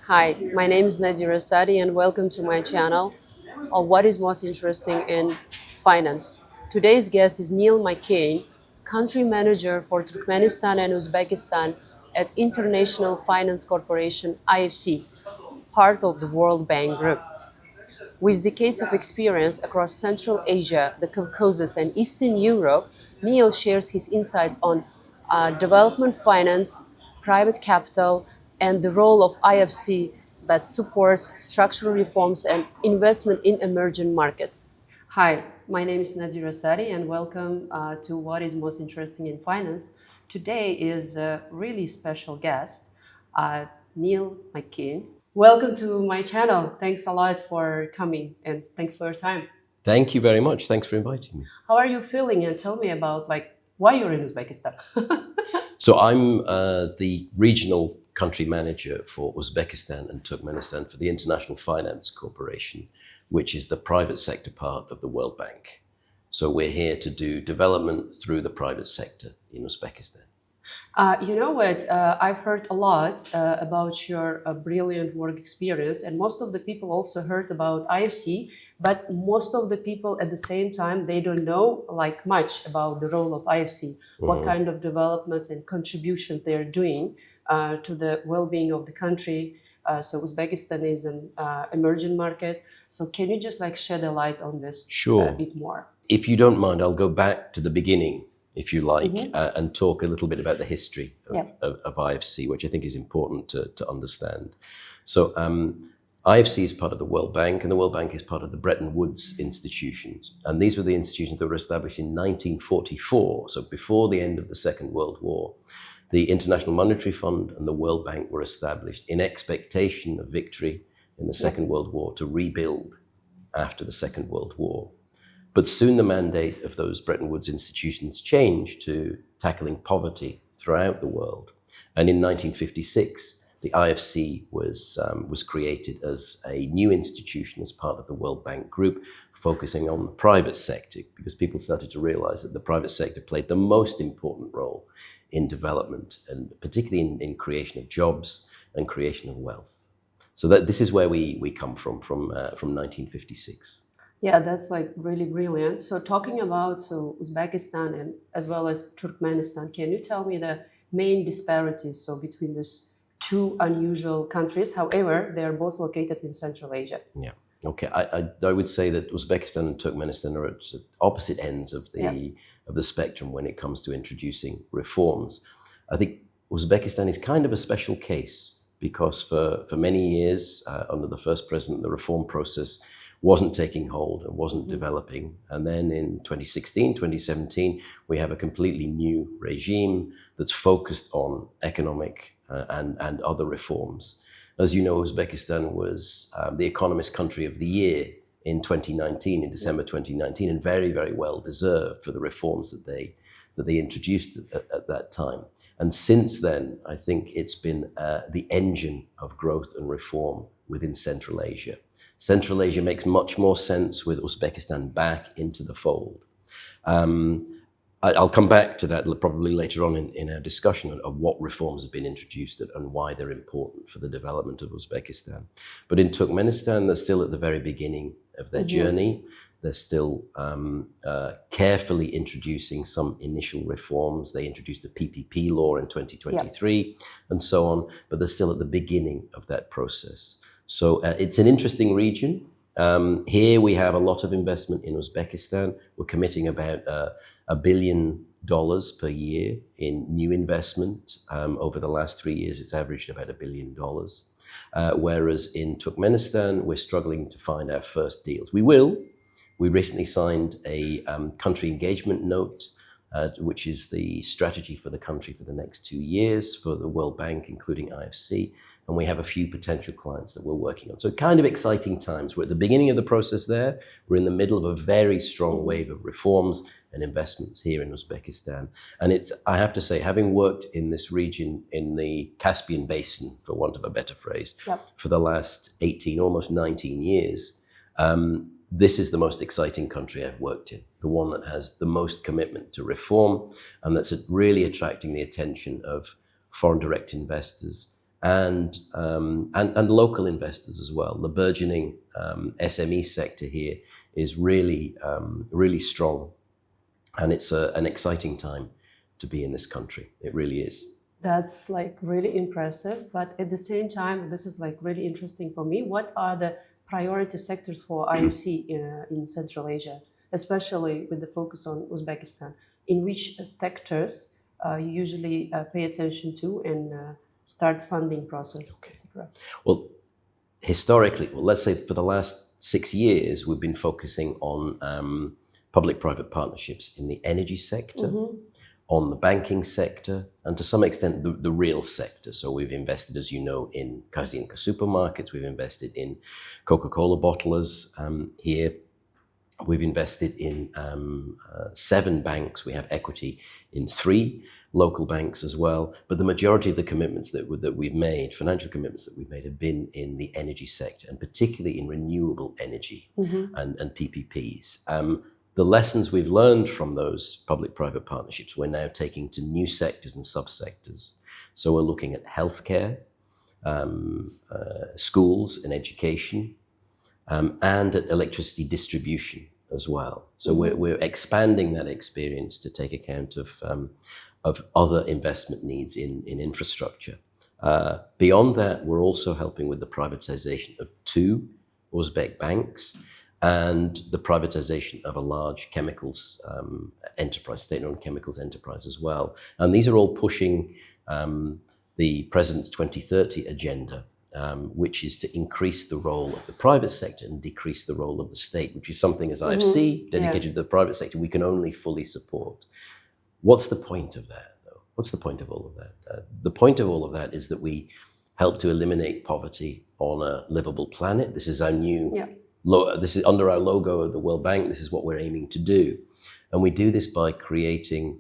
Hi, my name is Nazira Sadi and welcome to my channel of What is Most Interesting in Finance. Today's guest is Neil McKain, Country Manager for Turkmenistan and Uzbekistan at International Finance Corporation IFC, part of the World Bank Group. With decades of experience across Central Asia, the Caucasus, and Eastern Europe, Neil shares his insights on development finance, private capital, and the role of IFC that supports structural reforms and investment in emerging markets. Hi, my name is Nadira Sari, and welcome to What is Most Interesting in Finance. Today is a really special guest, Neil McKain. Welcome to my channel. Thanks a lot for coming and thanks for your time. Thank you very much. Thanks for inviting me. How are you feeling? And tell me about why you're in Uzbekistan. So I'm the regional country manager for Uzbekistan and Turkmenistan for the International Finance Corporation, which is the private sector part of the World Bank. So we're here to do development through the private sector in Uzbekistan. You know what? I've heard a lot about your brilliant work experience, and most of the people also heard about IFC, but most of the people at the same time, they don't know much about the role of IFC, what kind of developments and contribution they're doing to the well-being of the country. So Uzbekistan is an emerging market. So can you just shed a light on this a bit more? If you don't mind, I'll go back to the beginning, if you like, and talk a little bit about the history of IFC, which I think is important to understand. So IFC is part of the World Bank, and the World Bank is part of the Bretton Woods institutions. And these were the institutions that were established in 1944, so before the end of the Second World War. The International Monetary Fund and the World Bank were established in expectation of victory in the Second World War to rebuild after the Second World War. But soon the mandate of those Bretton Woods institutions changed to tackling poverty throughout the world. And in 1956, the IFC was created as a new institution as part of the World Bank Group, focusing on the private sector, because people started to realize that the private sector played the most important role in development, and particularly in creation of jobs and creation of wealth. So this is where we come from 1956. Yeah, that's really brilliant. So talking about Uzbekistan and as well as Turkmenistan, can you tell me the main disparities between these two unusual countries? However, they are both located in Central Asia. Yeah. Okay. I would say that Uzbekistan and Turkmenistan are at opposite ends of the spectrum when it comes to introducing reforms. I think Uzbekistan is kind of a special case because for many years under the first president, the reform process wasn't taking hold and wasn't developing. And then in 2016, 2017, we have a completely new regime that's focused on economic and other reforms. As you know, Uzbekistan was the Economist Country of the Year in 2019, in December 2019, and very, very well deserved for the reforms that they introduced at that time. And since then, I think it's been the engine of growth and reform within Central Asia. Central Asia makes much more sense with Uzbekistan back into the fold. I'll come back to that probably later on in our discussion of what reforms have been introduced and why they're important for the development of Uzbekistan. But in Turkmenistan, they're still at the very beginning of their journey. They're still carefully introducing some initial reforms. They introduced the PPP law in 2023 and so on, but they're still at the beginning of that process. So it's an interesting region. Here we have a lot of investment in Uzbekistan. We're committing about $1 billion per year in new investment. Over the last 3 years, it's averaged about $1 billion. Whereas in Turkmenistan, we're struggling to find our first deals. We will. We recently signed a country engagement note, which is the strategy for the country for the next 2 years for the World Bank, including IFC. And we have a few potential clients that we're working on. So kind of exciting times. We're at the beginning of the process there. We're in the middle of a very strong wave of reforms and investments here in Uzbekistan. And I have to say, having worked in this region in the Caspian Basin, for want of a better phrase, for the last 18, almost 19 years, this is the most exciting country I've worked in, the one that has the most commitment to reform and that's really attracting the attention of foreign direct investors and local investors as well. The burgeoning SME sector here is really strong, and it's an exciting time to be in this country. It really is. That's like really impressive, but at the same time, this is like really interesting for me. What are the priority sectors for IFC in Central Asia, especially with the focus on Uzbekistan? In which sectors you usually pay attention to and start funding process, etc.? Well, historically, let's say for the last 6 years, we've been focusing on public-private partnerships in the energy sector, on the banking sector, and to some extent the real sector. So we've invested, as you know, in Kazinka supermarkets, we've invested in Coca-Cola bottlers here, we've invested in 7 banks, we have equity in 3 local banks as well, but the majority of the commitments that we've made, financial commitments that we've made, have been in the energy sector, and particularly in renewable energy and PPPs. The lessons we've learned from those public-private partnerships, we're now taking to new sectors and subsectors. So we're looking at healthcare, schools and education, and at electricity distribution as well. So we're expanding that experience to take account of other investment needs in infrastructure. Beyond that, we're also helping with the privatization of 2 Uzbek banks, and the privatization of a large chemicals enterprise, state-owned chemicals enterprise as well. And these are all pushing the President's 2030 agenda, which is to increase the role of the private sector and decrease the role of the state, which is something as IFC, dedicated to the private sector, we can only fully support. What's the point of that, though? What's the point of all of that? The point of all of that is that we help to eliminate poverty on a livable planet. This is our new... This is under our logo of the World Bank. This is what we're aiming to do. And we do this by creating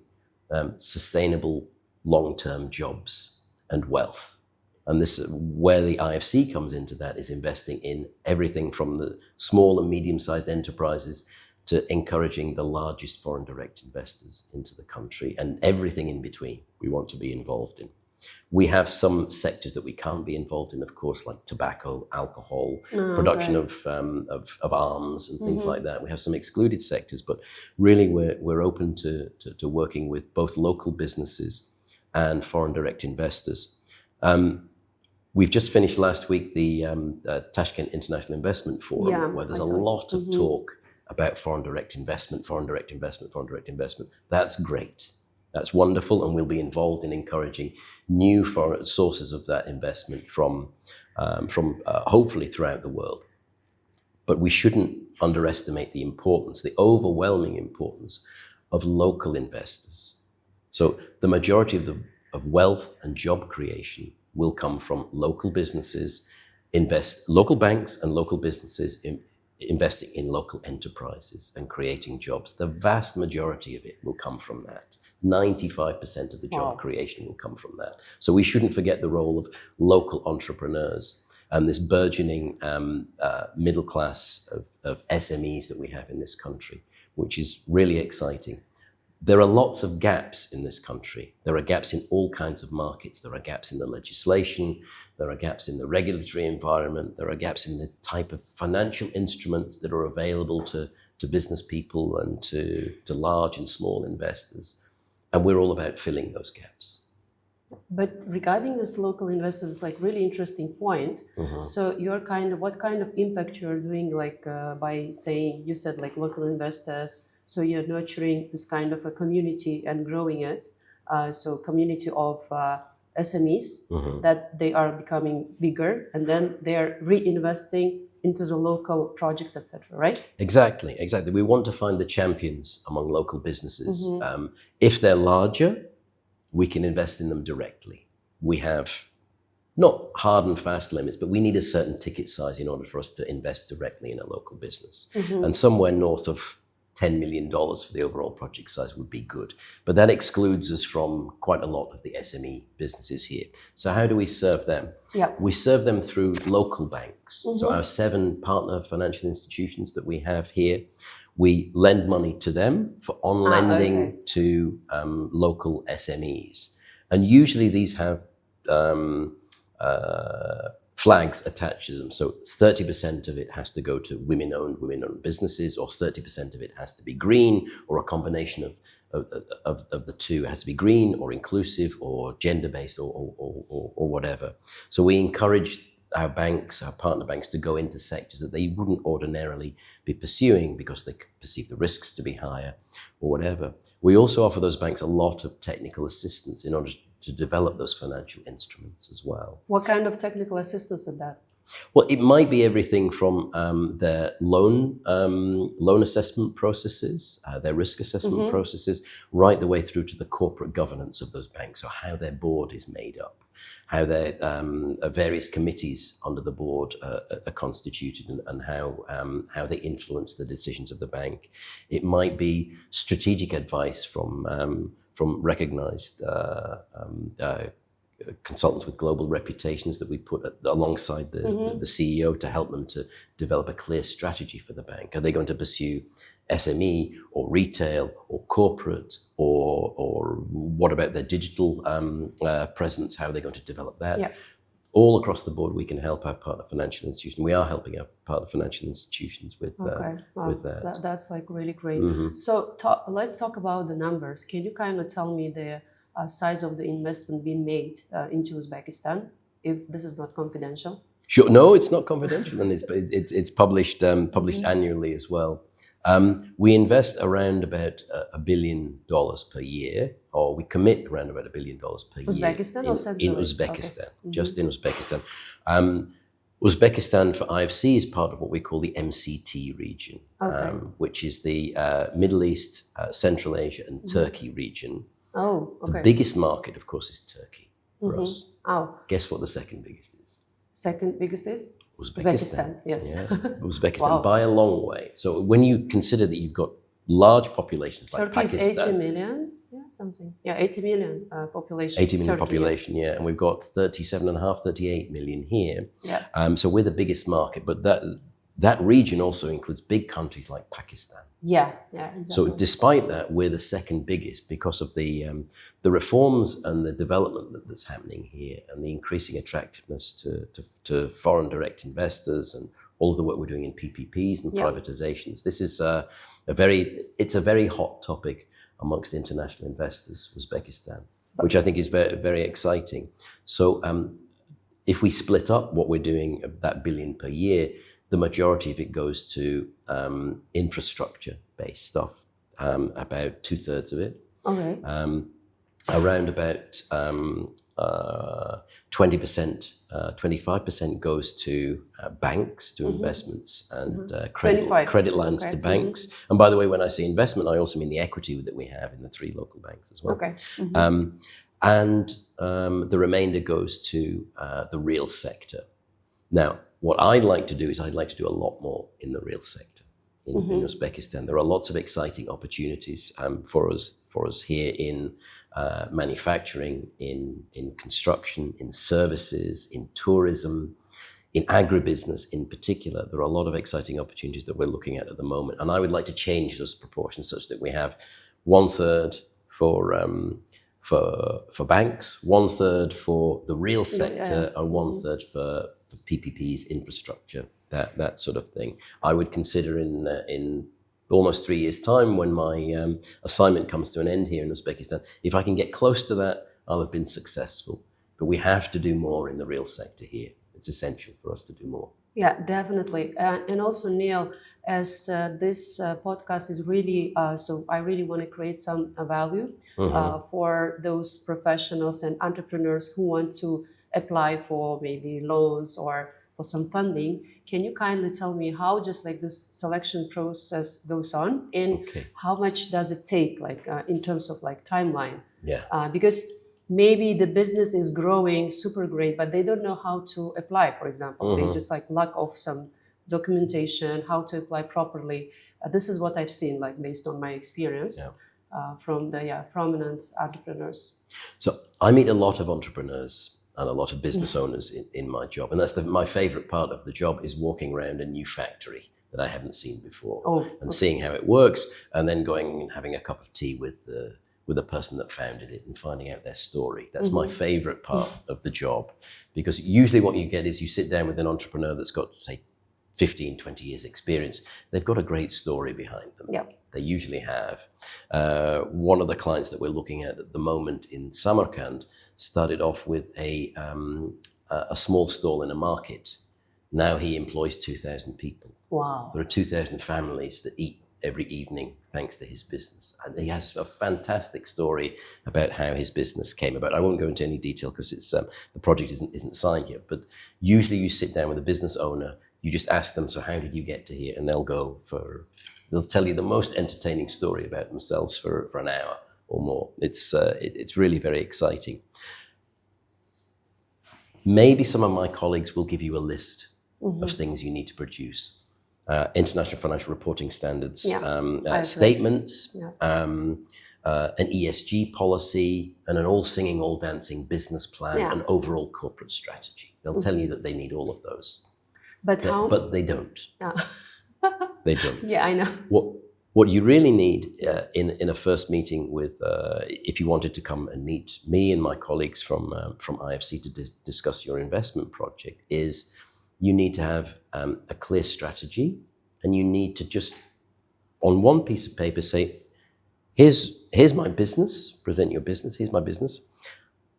sustainable long-term jobs and wealth. And this is where the IFC comes into that, is investing in everything from the small and medium-sized enterprises to encouraging the largest foreign direct investors into the country, and everything in between we want to be involved in. We have some sectors that we can't be involved in, of course, like tobacco, alcohol, production of arms and things like that. We have some excluded sectors, but really we're open to working with both local businesses and foreign direct investors. We've just finished last week the Tashkent International Investment Forum, where there's a lot of talk about foreign direct investment. That's great. That's wonderful, and we'll be involved in encouraging new foreign sources of that investment from hopefully throughout the world. But we shouldn't underestimate the importance, the overwhelming importance of local investors. So the majority of wealth and job creation will come from local businesses, local banks and local businesses investing in local enterprises and creating jobs. The vast majority of it will come from that. 95% of the job creation will come from that. So we shouldn't forget the role of local entrepreneurs and this burgeoning middle class of SMEs that we have in this country, which is really exciting. There are lots of gaps in this country. There are gaps in all kinds of markets. There are gaps in the legislation. There are gaps in the regulatory environment. There are gaps in the type of financial instruments that are available to business people and to large and small investors. And we're all about filling those gaps. But regarding this local investors, it's like really interesting point. So what kind of impact you're doing, like by saying, you said like local investors, so you're nurturing this kind of a community and growing it. So community of SMEs that they are becoming bigger, and then they're reinvesting into the local projects, etc. Right? Exactly. We want to find the champions among local businesses. If they're larger, we can invest in them directly. We have not hard and fast limits, but we need a certain ticket size in order for us to invest directly in a local business. And somewhere north of $10 million for the overall project size would be good. But that excludes us from quite a lot of the SME businesses here. So how do we serve them? We serve them through local banks. So our 7 partner financial institutions that we have here, we lend money to them for on-lending to local SMEs. And usually these have flags attached to them. So 30% of it has to go to women-owned businesses, or 30% of it has to be green, or a combination of the two. It has to be green or inclusive or gender-based or whatever. So we encourage our banks, our partner banks, to go into sectors that they wouldn't ordinarily be pursuing because they perceive the risks to be higher or whatever. We also offer those banks a lot of technical assistance in order to develop those financial instruments as well. What kind of technical assistance is that? Well, it might be everything from their loan assessment processes, their risk assessment processes, right the way through to the corporate governance of those banks, so how their board is made up, how their various committees under the board are constituted, and how they influence the decisions of the bank. It might be strategic advice from recognized consultants with global reputations that we put alongside the CEO to help them to develop a clear strategy for the bank. Are they going to pursue SME or retail or corporate, or what about their digital presence? How are they going to develop that? Yeah. All across the board, we can help our partner financial institutions. We are helping our partner financial institutions with that. That's like really great. So let's talk about the numbers. Can you kind of tell me the size of the investment being made into Uzbekistan, if this is not confidential? Sure. No, it's not confidential, and it's published annually as well. We invest around about $1 billion per year, or we commit around about $1 billion per year. Uzbekistan in Uzbekistan, just in Uzbekistan. Uzbekistan for IFC is part of what we call the MCT region, which is the Middle East, Central Asia, and Turkey region. Oh, okay. The biggest market, of course, is Turkey for us. Oh. Guess what the second biggest is? Second biggest is? Uzbekistan. Yes. Yeah. Uzbekistan, by a long way. So when you consider that you've got large populations like Turkey Pakistan. Turkey is 80 million, something. Yeah, 80 million population. 80 million Turkey, population, yeah. And we've got 37.5, 38 million here. Yeah. So we're the biggest market, but that region also includes big countries like Pakistan. Yeah, exactly. So despite that, we're the second biggest because of the reforms and the development that's happening here, and the increasing attractiveness to foreign direct investors, and all of the work we're doing in PPPs and privatizations. This is it's a very hot topic amongst international investors, Uzbekistan, which I think is very, very exciting. So if we split up what we're doing, that $1 billion per year, the majority of it goes to infrastructure-based stuff, about 2/3 of it. Okay. Around about 20%, 25% goes to banks, to investments, and credit lines to banks. And by the way, when I say investment, I also mean the equity that we have in the 3 local banks as well. Okay. And the remainder goes to the real sector. Now, what I'd like to do is I'd like to do a lot more in the real sector in Uzbekistan. There are lots of exciting opportunities for us here in manufacturing, in construction, in services, in tourism, in agribusiness in particular. There are a lot of exciting opportunities that we're looking at the moment. And I would like to change those proportions such that we have 1/3 for banks, 1/3 for the real sector, and 1/3 for PPPs, infrastructure, that sort of thing. I would consider in almost 3 years' time, when my assignment comes to an end here in Uzbekistan, if I can get close to that, I'll have been successful. But we have to do more in the real sector here. It's essential for us to do more. Yeah, definitely. And also, Neil, as this podcast is really, so I really want to create some value for those professionals and entrepreneurs who want to apply for maybe loans or for some funding. Can you kindly tell me how just like this selection process goes on, and how much does it take, like in terms of like timeline? Yeah. Because maybe the business is growing super great, but they don't know how to apply, for example. They just like lack of some documentation, how to apply properly. This is what I've seen, like based on my experience from the prominent entrepreneurs. So I meet a lot of entrepreneurs and a lot of business owners in my job. And that's my favorite part of the job, is walking around a new factory that I haven't seen before, and seeing how it works, and then going and having a cup of tea with with the person that founded it and finding out their story. That's my favorite part of the job, because usually what you get is you sit down with an entrepreneur that's got, say, 15, 20 years experience. They've got a great story behind them. Yep. They usually have. One of the clients that we're looking at the moment in Samarkand started off with a small stall in a market. Now he employs 2,000 people. Wow. There are 2,000 families that eat every evening thanks to his business. And he has a fantastic story about how his business came about. I won't go into any detail because it's the project isn't signed yet. But usually you sit down with a business owner, you just ask them, so how did you get to here? And they'll tell you the most entertaining story about themselves for an hour or more. It's really very exciting. Maybe some of my colleagues will give you a list of things you need to produce. International financial reporting standards, statements, an ESG policy, and an all-singing, all-dancing business plan, and overall corporate strategy. They'll tell you that they need all of those. But they don't. They don't. Yeah, I know. What you really need in a first meeting with, if you wanted to come and meet me and my colleagues from IFC to discuss your investment project, is you need to have a clear strategy, and you need to just, on one piece of paper, say, here's my business, present your business, here's my business,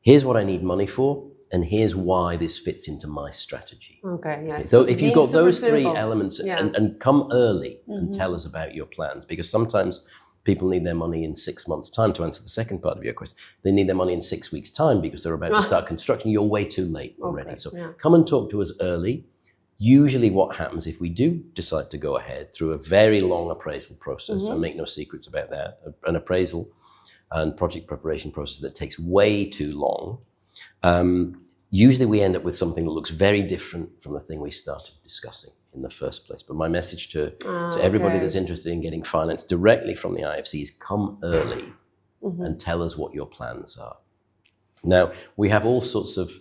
here's what I need money for, and here's why this fits into my strategy. Okay, yeah. So if you've got those three elements, yeah. and come early and tell us about your plans, because sometimes people need their money in 6 months' time. To answer the second part of your question, they need their money in 6 weeks' time because they're about to start construction. You're way too late already. So come and talk to us early. Usually what happens if we do decide to go ahead through a very long appraisal process, and make no secrets about that, an appraisal and project preparation process that takes way too long, usually we end up with something that looks very different from the thing we started discussing in the first place. But my message to everybody that's interested in getting finance directly from the IFC is come early and tell us what your plans are. Now, we have all sorts of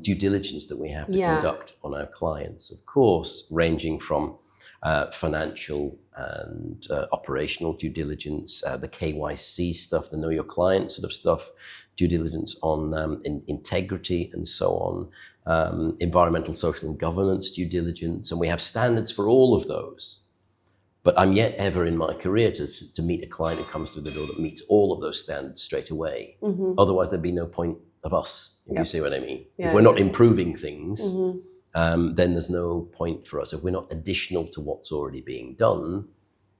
due diligence that we have to conduct on our clients, of course, ranging from financial and operational due diligence, the KYC stuff, the know your client sort of stuff, due diligence on integrity and so on, environmental, social and governance due diligence. And we have standards for all of those. But I'm yet ever in my career to meet a client who comes through the door that meets all of those standards straight away. Otherwise, there'd be no point of us, if you see what I mean. If we're not improving things, then there's no point for us. If we're not additional to what's already being done,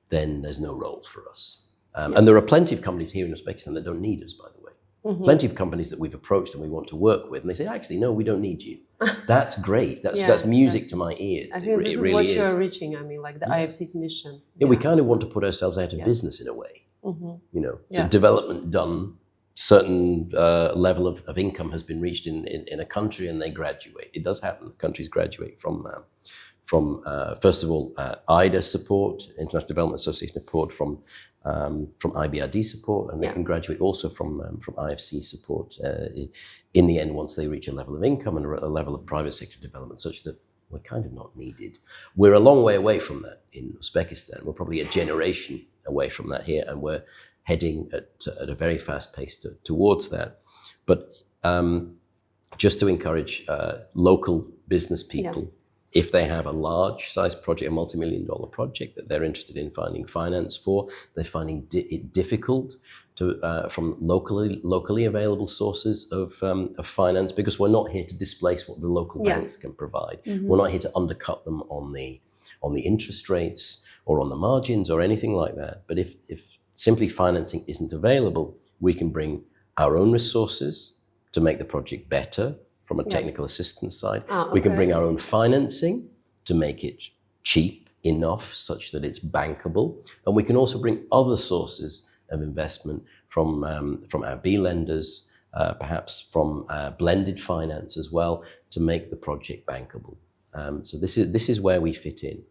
then there's no role for us. And there are plenty of companies here in Uzbekistan that don't need us, by the way. Plenty of companies that we've approached and we want to work with, and they say, actually, no, we don't need you. That's great. That's music to my ears. I think this is really what you're reaching. I mean, like the IFC's mission. Yeah, we kind of want to put ourselves out of business in a way. So development done, certain level of income has been reached in a country, and they graduate. It does happen. Countries graduate from first of all, IDA support, International Development Association support, from IBRD support, and they can graduate also from IFC support in the end once they reach a level of income and a level of private sector development such that we're kind of not needed. We're a long way away from that in Uzbekistan. We're probably a generation away from that here, and we're heading at a very fast pace towards that. But just to encourage local business people, if they have a large size project, a multi-million-dollar project that they're interested in finding finance for, they're finding it difficult to from locally available sources of finance, because we're not here to displace what the local banks can provide. We're not here to undercut them on the interest rates or on the margins or anything like that. But if simply financing isn't available, we can bring our own resources to make the project better from a technical assistance side. We can bring our own financing to make it cheap enough such that it's bankable. And we can also bring other sources of investment from our B lenders, perhaps from blended finance as well, to make the project bankable. So this is where we fit in.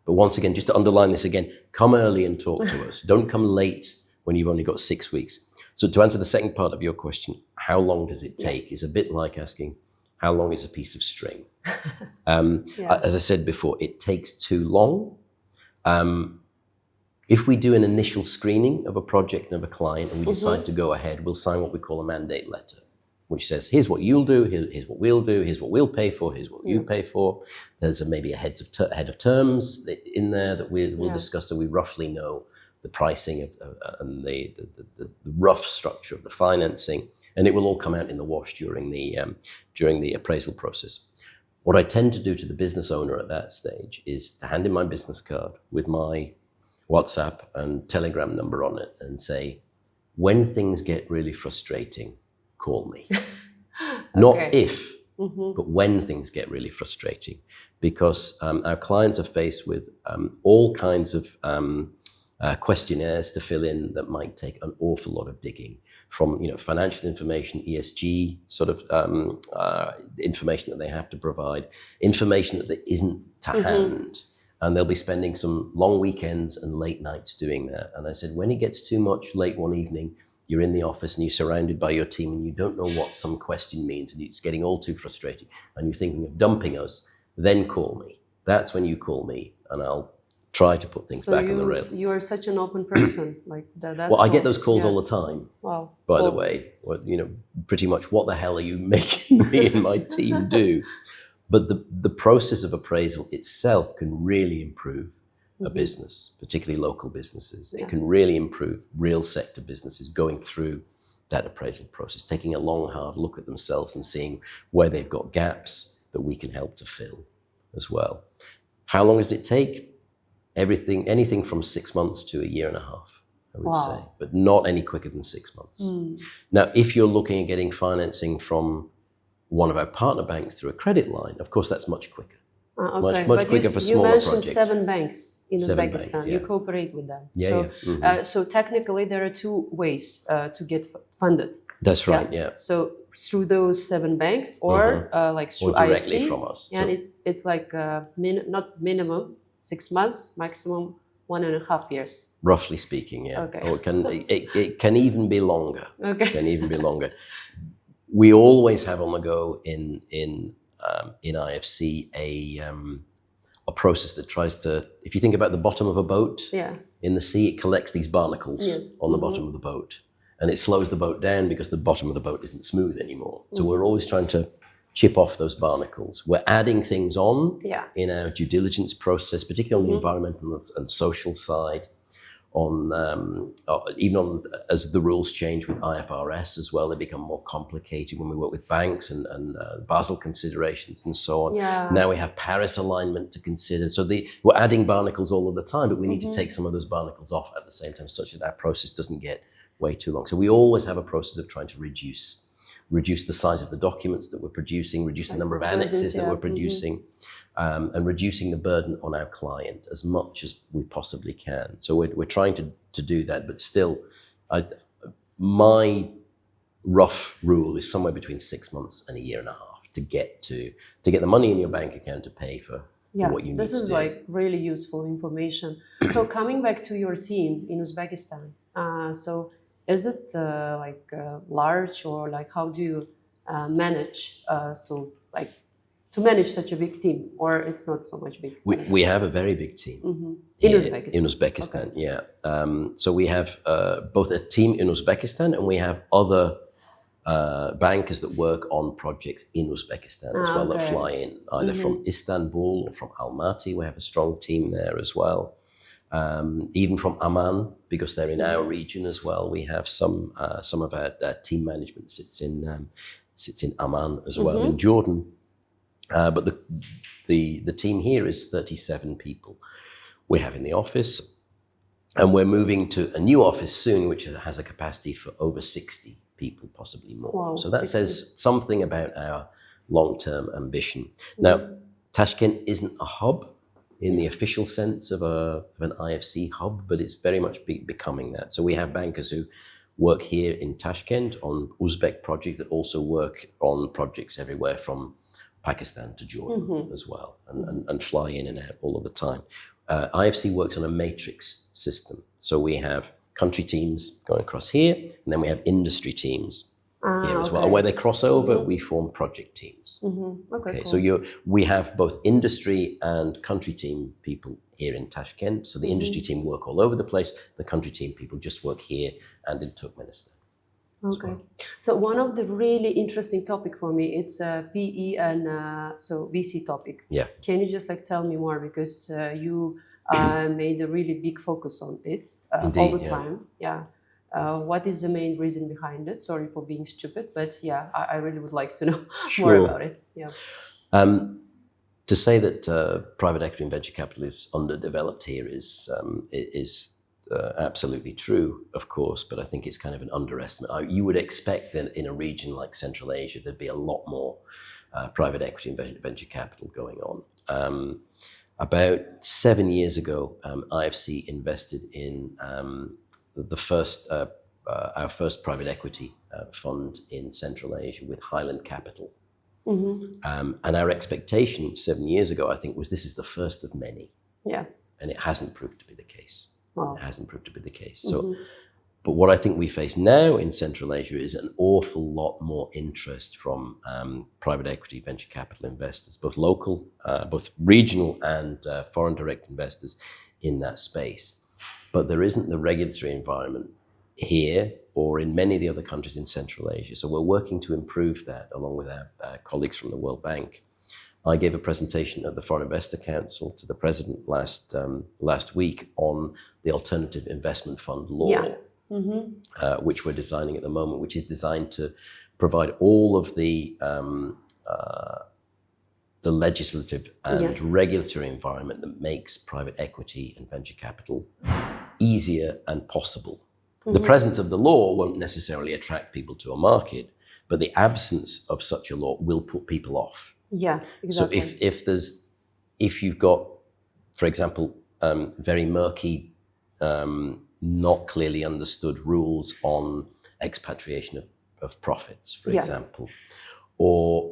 But once again, just to underline this again, come early and talk to us. Don't come late when you've only got 6 weeks. So to answer the second part of your question, how long does it take, is a bit like asking, how long is a piece of string? As I said before, it takes too long. If we do an initial screening of a project and of a client and we decide to go ahead, we'll sign what we call a mandate letter, which says, here's what you'll do, here's what we'll do, here's what we'll pay for, here's what you pay for. There's maybe a head of terms in there that we'll discuss, so we roughly know the pricing of and the rough structure of the financing, and it will all come out in the wash during the appraisal process. What I tend to do to the business owner at that stage is to hand in my business card with my WhatsApp and Telegram number on it and say, when things get really frustrating, call me. Not if, but when things get really frustrating, because our clients are faced with all kinds of questionnaires to fill in that might take an awful lot of digging, from financial information, ESG sort of information that they have to provide, information that isn't to hand. And they'll be spending some long weekends and late nights doing that. And I said, when it gets too much late one evening, you're in the office and you're surrounded by your team and you don't know what some question means and it's getting all too frustrating and you're thinking of dumping us, then call me. That's when you call me and I'll try to put things back on the rail. You are such an open person. Like that's well, I get those calls all the time. Wow. By the way, pretty much what the hell are you making me and my team do? But the process of appraisal itself can really improve a business, particularly local businesses. It can really improve real sector businesses going through that appraisal process, taking a long, hard look at themselves and seeing where they've got gaps that we can help to fill as well. How long does it take? Anything from 6 months to a year and a half, I would say, but not any quicker than 6 months. Now, if you're looking at getting financing from one of our partner banks through a credit line, of course, that's much quicker. Much quicker for smaller projects. You mentioned 7 banks in Uzbekistan. You cooperate with them. So technically, there are 2 ways to get funded. That's right. Yeah. So through those 7 banks, or like through or directly IFC, from us. and it's like not minimum 6 months, maximum 1.5 years. Roughly speaking, yeah. Okay. Or it can even be longer. Okay. Can even be longer. We always have on the go in IFC a process that tries to, if you think about the bottom of a boat, in the sea, it collects these barnacles on the bottom of the boat, and it slows the boat down because the bottom of the boat isn't smooth anymore. So we're always trying to chip off those barnacles. We're adding things on in our due diligence process, particularly on the environmental and social side, as the rules change with IFRS as well, they become more complicated when we work with banks and Basel considerations and so on. Now we have Paris alignment to consider. So we're adding barnacles all of the time, but we need to take some of those barnacles off at the same time, such that our process doesn't get way too long. So we always have a process of trying to reduce the size of the documents that we're producing, reduce the number of annexes that we're producing, and reducing the burden on our client as much as we possibly can. So we're trying to do that, but still, my rough rule is somewhere between 6 months and a year and a half to get the money in your bank account to pay for what you need to do. This is like really useful information. So coming back to your team in Uzbekistan, so is it large, or like how do you manage? To manage such a big team, or it's not so much big? We have a very big team in Uzbekistan. In Uzbekistan, yeah. So we have both a team in Uzbekistan and we have other bankers that work on projects in Uzbekistan as well, that fly in either from Istanbul or from Almaty. We have a strong team there as well. Even from Amman, because they're in our region as well. We have some of our team management sits in Amman as well, in Jordan. But the team here is 37 people we have in the office, and we're moving to a new office soon, which has a capacity for over 60 people, possibly more. Wow, so that 60. says something about our long-term ambition. Now, Tashkent isn't a hub in the official sense of an IFC hub, but it's very much becoming that. So we have bankers who work here in Tashkent on Uzbek projects that also work on projects everywhere from Pakistan to Jordan as well, and fly in and out all of the time. IFC works on a matrix system. So we have country teams going across here, and then we have industry teams here as well. And where they cross over, we form project teams. Okay, cool. So we have both industry and country team people here in Tashkent. So the industry team work all over the place. The country team people just work here and in Turkmenistan. Okay. So one of the really interesting topic for me, it's PE and so VC topic. Yeah. Can you just like tell me more, because you made a really big focus on it Indeed, all the time. Yeah. What is the main reason behind it? Sorry for being stupid, but yeah, I really would like to know more about it. Yeah. To say that private equity and venture capital is underdeveloped here is absolutely true, of course, but I think it's kind of an underestimate. You would expect that in a region like Central Asia, there'd be a lot more private equity and venture capital going on. About 7 years ago, IFC invested in our first private equity fund in Central Asia with Highland Capital. And our expectation 7 years ago, I think, was this is the first of many. Yeah. And it hasn't proved to be the case. Wow. It hasn't proved to be the case. So, but what I think we face now in Central Asia is an awful lot more interest from private equity, venture capital investors, both local, both regional and foreign direct investors in that space. But there isn't the regulatory environment here or in many of the other countries in Central Asia. So we're working to improve that along with our colleagues from the World Bank. I gave a presentation at the Foreign Investor Council to the president last week on the alternative investment fund law, which we're designing at the moment, which is designed to provide all of the legislative and regulatory environment that makes private equity and venture capital easier and possible. The presence of the law won't necessarily attract people to a market, but the absence of such a law will put people off. Yeah, exactly. So if you've got, for example, very murky, not clearly understood rules on expatriation of profits, for example, or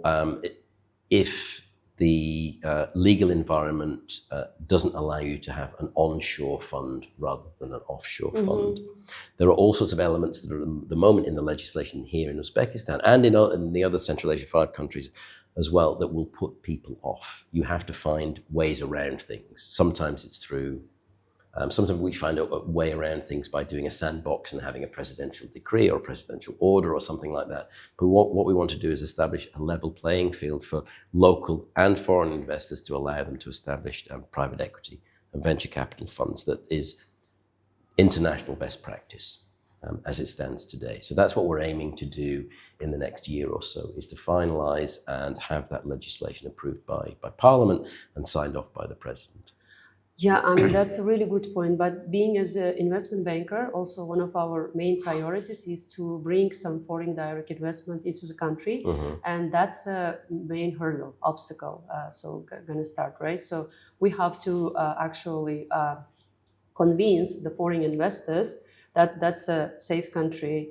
if the legal environment doesn't allow you to have an onshore fund rather than an offshore fund. There are all sorts of elements that are at the moment in the legislation here in Uzbekistan and in the other Central Asia 5 countries as well that will put people off. You have to find ways around things. Sometimes it's through, sometimes we find a way around things by doing a sandbox and having a presidential decree or a presidential order or something like that. But what we want to do is establish a level playing field for local and foreign investors to allow them to establish private equity and venture capital funds that is international best practice as it stands today. So that's what we're aiming to do in the next year or so, is to finalize and have that legislation approved by Parliament and signed off by the President. Yeah, I mean, that's a really good point. But being as an investment banker, also one of our main priorities is to bring some foreign direct investment into the country. And that's a main hurdle, obstacle. So going to start, right? So we have to actually convince the foreign investors that that's a safe country.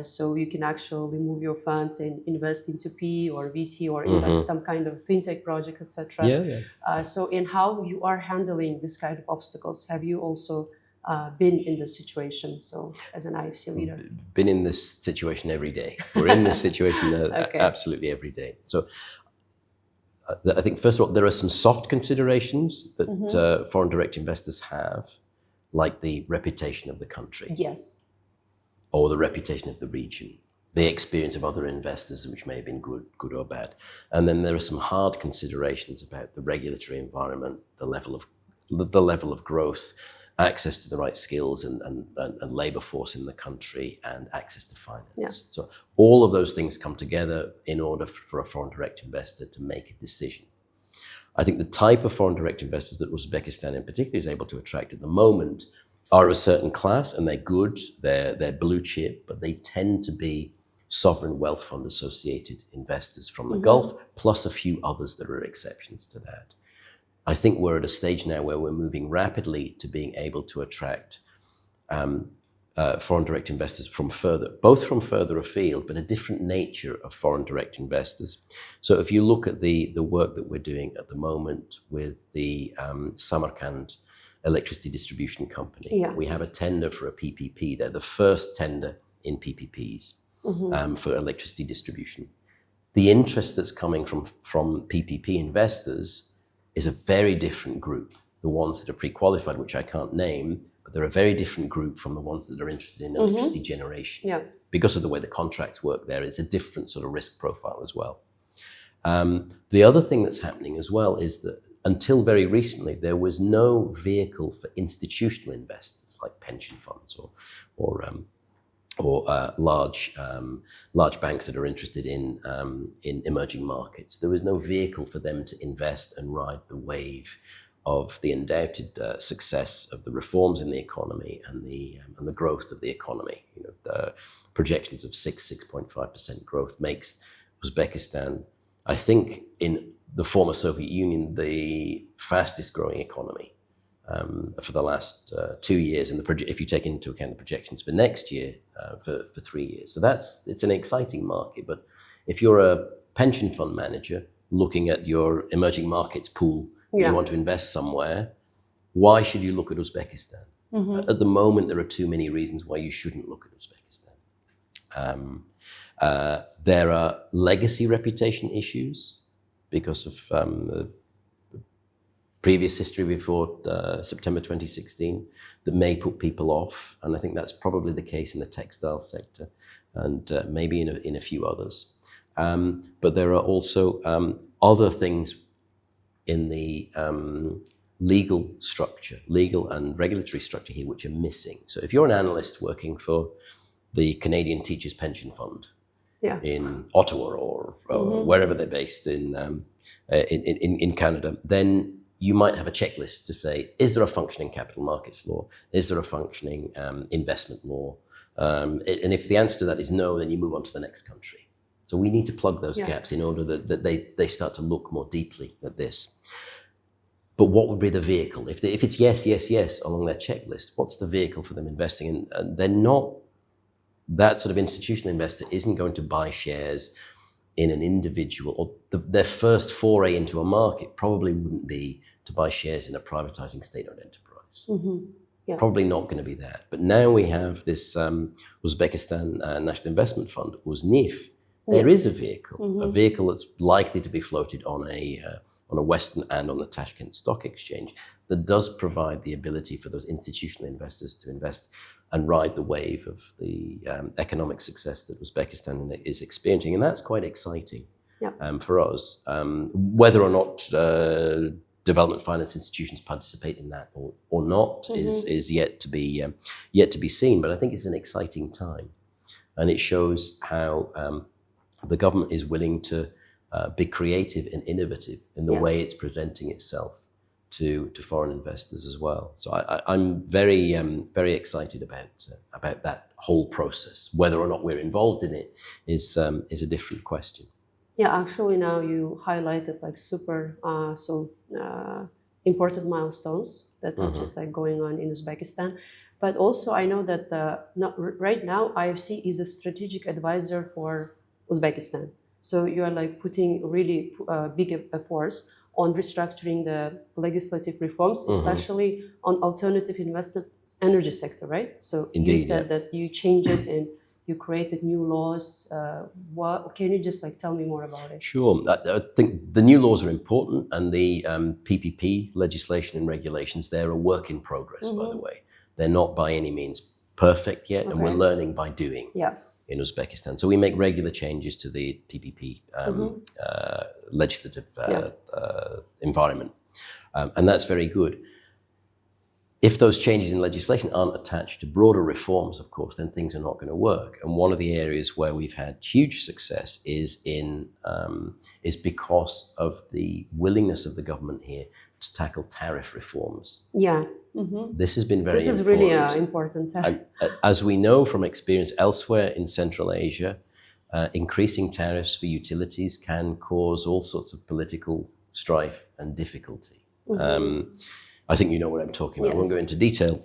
So you can actually move your funds and invest into PE or VC or invest some kind of fintech project, etc. So in how you are handling this kind of obstacles, have you also been in this situation? So as an IFC leader, been in this situation every day. We're in this situation absolutely every day. So I think first of all, there are some soft considerations that foreign direct investors have, like the reputation of the country. Yes. Or the reputation of the region, the experience of other investors, which may have been good or bad. And then there are some hard considerations about the regulatory environment, the level of growth, access to the right skills and labor force in the country, and access to finance. So all of those things come together in order for a foreign direct investor to make a decision. I think the type of foreign direct investors that Uzbekistan in particular is able to attract at the moment are of a certain class, and they're good, they're blue chip, but they tend to be sovereign wealth fund associated investors from the Gulf, plus a few others that are exceptions to that. I think we're at a stage now where we're moving rapidly to being able to attract foreign direct investors from both from further afield, but a different nature of foreign direct investors. So if you look at the work that we're doing at the moment with the Samarkand electricity distribution company, we have a tender for a PPP. They're the first tender in PPPs for electricity distribution. The interest that's coming from PPP investors is a very different group. the ones that are pre-qualified, which I can't name, but they're a very different group from the ones that are interested in electricity generation. Yeah. Because of the way the contracts work there, it's a different sort of risk profile as well. The other thing that's happening as well is that until very recently, there was no vehicle for institutional investors like pension funds or large banks that are interested in emerging markets. There was no vehicle for them to invest and ride the wave of the undoubted success of the reforms in the economy and the growth of the economy. You know, the projections of 6.5% growth makes Uzbekistan, I think, in the former Soviet Union, the fastest growing economy for the last 2 years, and if you take into account the projections for next year, for 3 years. So it's an exciting market. But if you're a pension fund manager looking at your emerging markets pool, you want to invest somewhere, why should you look at Uzbekistan? At the moment, there are too many reasons why you shouldn't look at Uzbekistan. There are legacy reputation issues because of the previous history before September 2016 that may put people off. And I think that's probably the case in the textile sector and maybe in a few others. But there are also other things in the legal and regulatory structure here, which are missing. So if you're an analyst working for the Canadian Teachers Pension Fund in Ottawa or wherever they're based in Canada, then you might have a checklist to say, is there a functioning capital markets law? Is there a functioning investment law? And if the answer to that is no, then you move on to the next country. So we need to plug those gaps in order that they start to look more deeply at this. But what would be the vehicle? If it's yes along their checklist, what's the vehicle for them investing in? And they're not, that sort of institutional investor isn't going to buy shares in an individual, or their first foray into a market probably wouldn't be to buy shares in a privatizing state-owned enterprise. Probably not going to be that. But now we have this Uzbekistan National Investment Fund, UZNIF. There is a vehicle that's likely to be floated on a Western and on the Tashkent Stock Exchange that does provide the ability for those institutional investors to invest and ride the wave of the economic success that Uzbekistan is experiencing. And that's quite exciting for us. Whether or not development finance institutions participate in that or not is yet to be seen. But I think it's an exciting time. And it shows how the government is willing to be creative and innovative in the way it's presenting itself to foreign investors as well. So I'm very excited about that whole process. Whether or not we're involved in it is a different question. Yeah, actually now you highlighted like super important milestones that are just like going on in Uzbekistan. But also I know that right now IFC is a strategic advisor for Uzbekistan. So you are like putting really big efforts on restructuring the legislative reforms, especially on alternative investment energy sector, right? So Indeed, you said that you changed it and you created new laws. Can you just like tell me more about it? Sure. I think the new laws are important, and the PPP legislation and regulations, they're a work in progress, by the way. They're not by any means perfect yet, and we're learning by doing. In Uzbekistan. So we make regular changes to the PPP legislative environment. And that's very good. If those changes in legislation aren't attached to broader reforms, of course, then things are not going to work. And one of the areas where we've had huge success is because of the willingness of the government here to tackle tariff reforms. This has been very important. This is really important. As we know from experience elsewhere in Central Asia, increasing tariffs for utilities can cause all sorts of political strife and difficulty. I think you know what I'm talking about. I won't go into detail,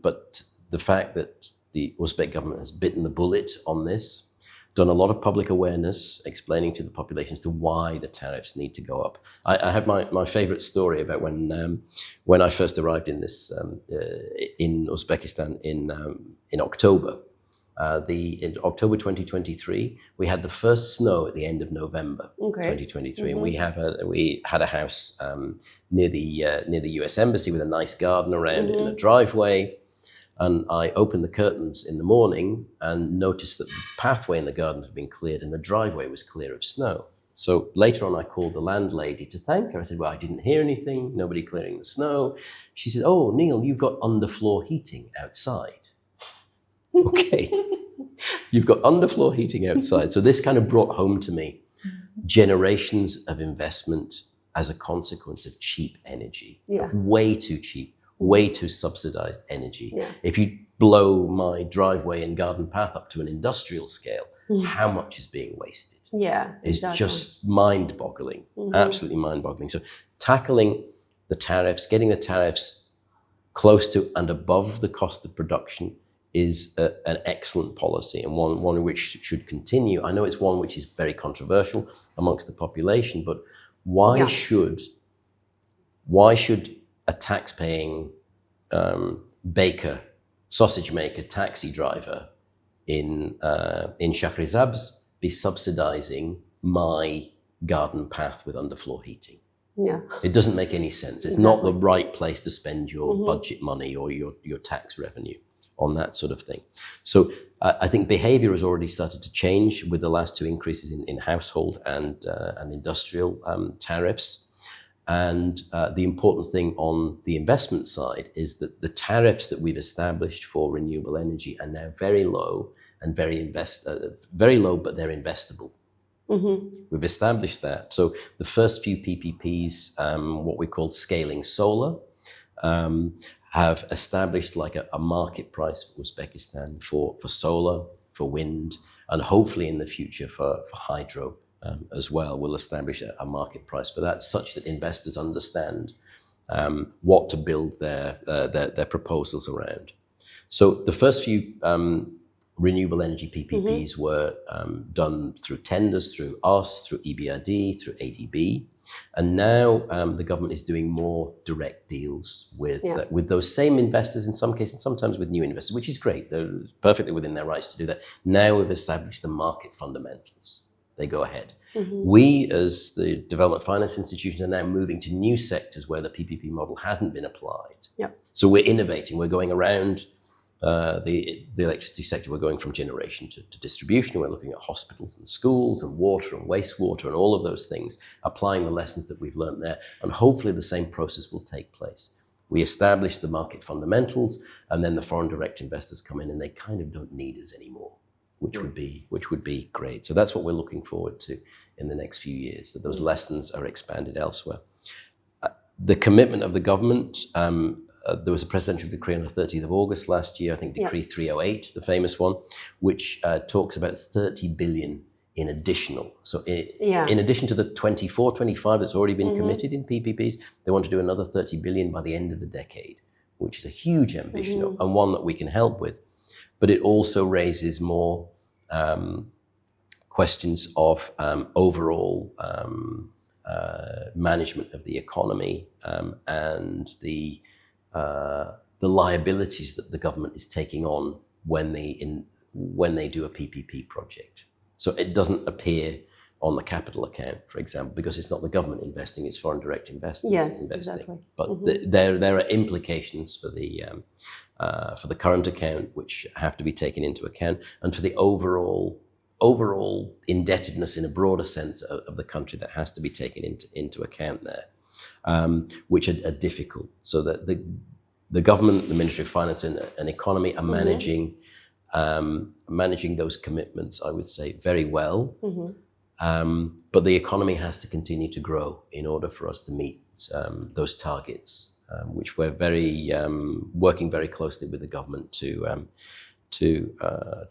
but the fact that the Uzbek government has bitten the bullet on this, done a lot of public awareness, explaining to the population as to why the tariffs need to go up. I have my favorite story about when I first arrived in Uzbekistan in October. In October 2023, we had the first snow at the end of November 2023, and we had a house near the U.S. Embassy with a nice garden around it and a driveway. And I opened the curtains in the morning and noticed that the pathway in the garden had been cleared and the driveway was clear of snow. So later on, I called the landlady to thank her. I said, well, I didn't hear anything, nobody clearing the snow. She said, oh, Neil, you've got underfloor heating outside. Okay, you've got underfloor heating outside. So this kind of brought home to me generations of investment as a consequence of cheap energy, way too cheap. Way too subsidized energy. If you blow my driveway and garden path up to an industrial scale, how much is being wasted? It's just mind-boggling, absolutely mind-boggling. So tackling the tariffs, getting the tariffs close to and above the cost of production is an excellent policy and one which should continue. I know it's one which is very controversial amongst the population, but why should a tax-paying baker, sausage maker, taxi driver in Shahrizabz be subsidizing my garden path with underfloor heating? It doesn't make any sense. It's not the right place to spend your budget money or your tax revenue on that sort of thing. So I think behavior has already started to change with the last two increases in household and industrial tariffs. And the important thing on the investment side is that the tariffs that we've established for renewable energy are now very low and very low, but they're investable. We've established that. So the first few PPPs, what we called scaling solar, have established like a market price for Uzbekistan for solar, for wind, and hopefully in the future for hydro. As well, we'll establish a market price for that, such that investors understand what to build their proposals around. So the first few renewable energy PPPs were done through tenders, through us, through EBRD, through ADB, and now the government is doing more direct deals with those same investors in some cases, and sometimes with new investors, which is great. They're perfectly within their rights to do that. Now we've established the market fundamentals. They go ahead. We, as the development finance institutions, are now moving to new sectors where the PPP model hasn't been applied. So we're innovating. We're going around the electricity sector. We're going from generation to distribution. We're looking at hospitals and schools and water and wastewater and all of those things, applying the lessons that we've learned there. And hopefully the same process will take place. We establish the market fundamentals, and then the foreign direct investors come in and they kind of don't need us anymore. Which would be great. So that's what we're looking forward to in the next few years, that those lessons are expanded elsewhere. The commitment of the government, there was a presidential decree on the 30th of August last year, I think Decree 308, the famous one, which talks about 30 billion in additional. So in addition to the 24, 25 that's already been committed in PPPs, they want to do another 30 billion by the end of the decade, which is a huge ambition and one that we can help with. But it also raises more questions of overall management of the economy and the liabilities that the government is taking on when they do a PPP project. So it doesn't appear on the capital account, for example, because it's not the government investing; it's foreign direct investors investing. Exactly. But there are implications for the current account which have to be taken into account, and for the overall indebtedness in a broader sense of the country that has to be taken into account there, which are difficult. So that the government, the Ministry of Finance and Economy are managing those commitments, I would say, very well. But the economy has to continue to grow in order for us to meet those targets, which we're working very closely with the government to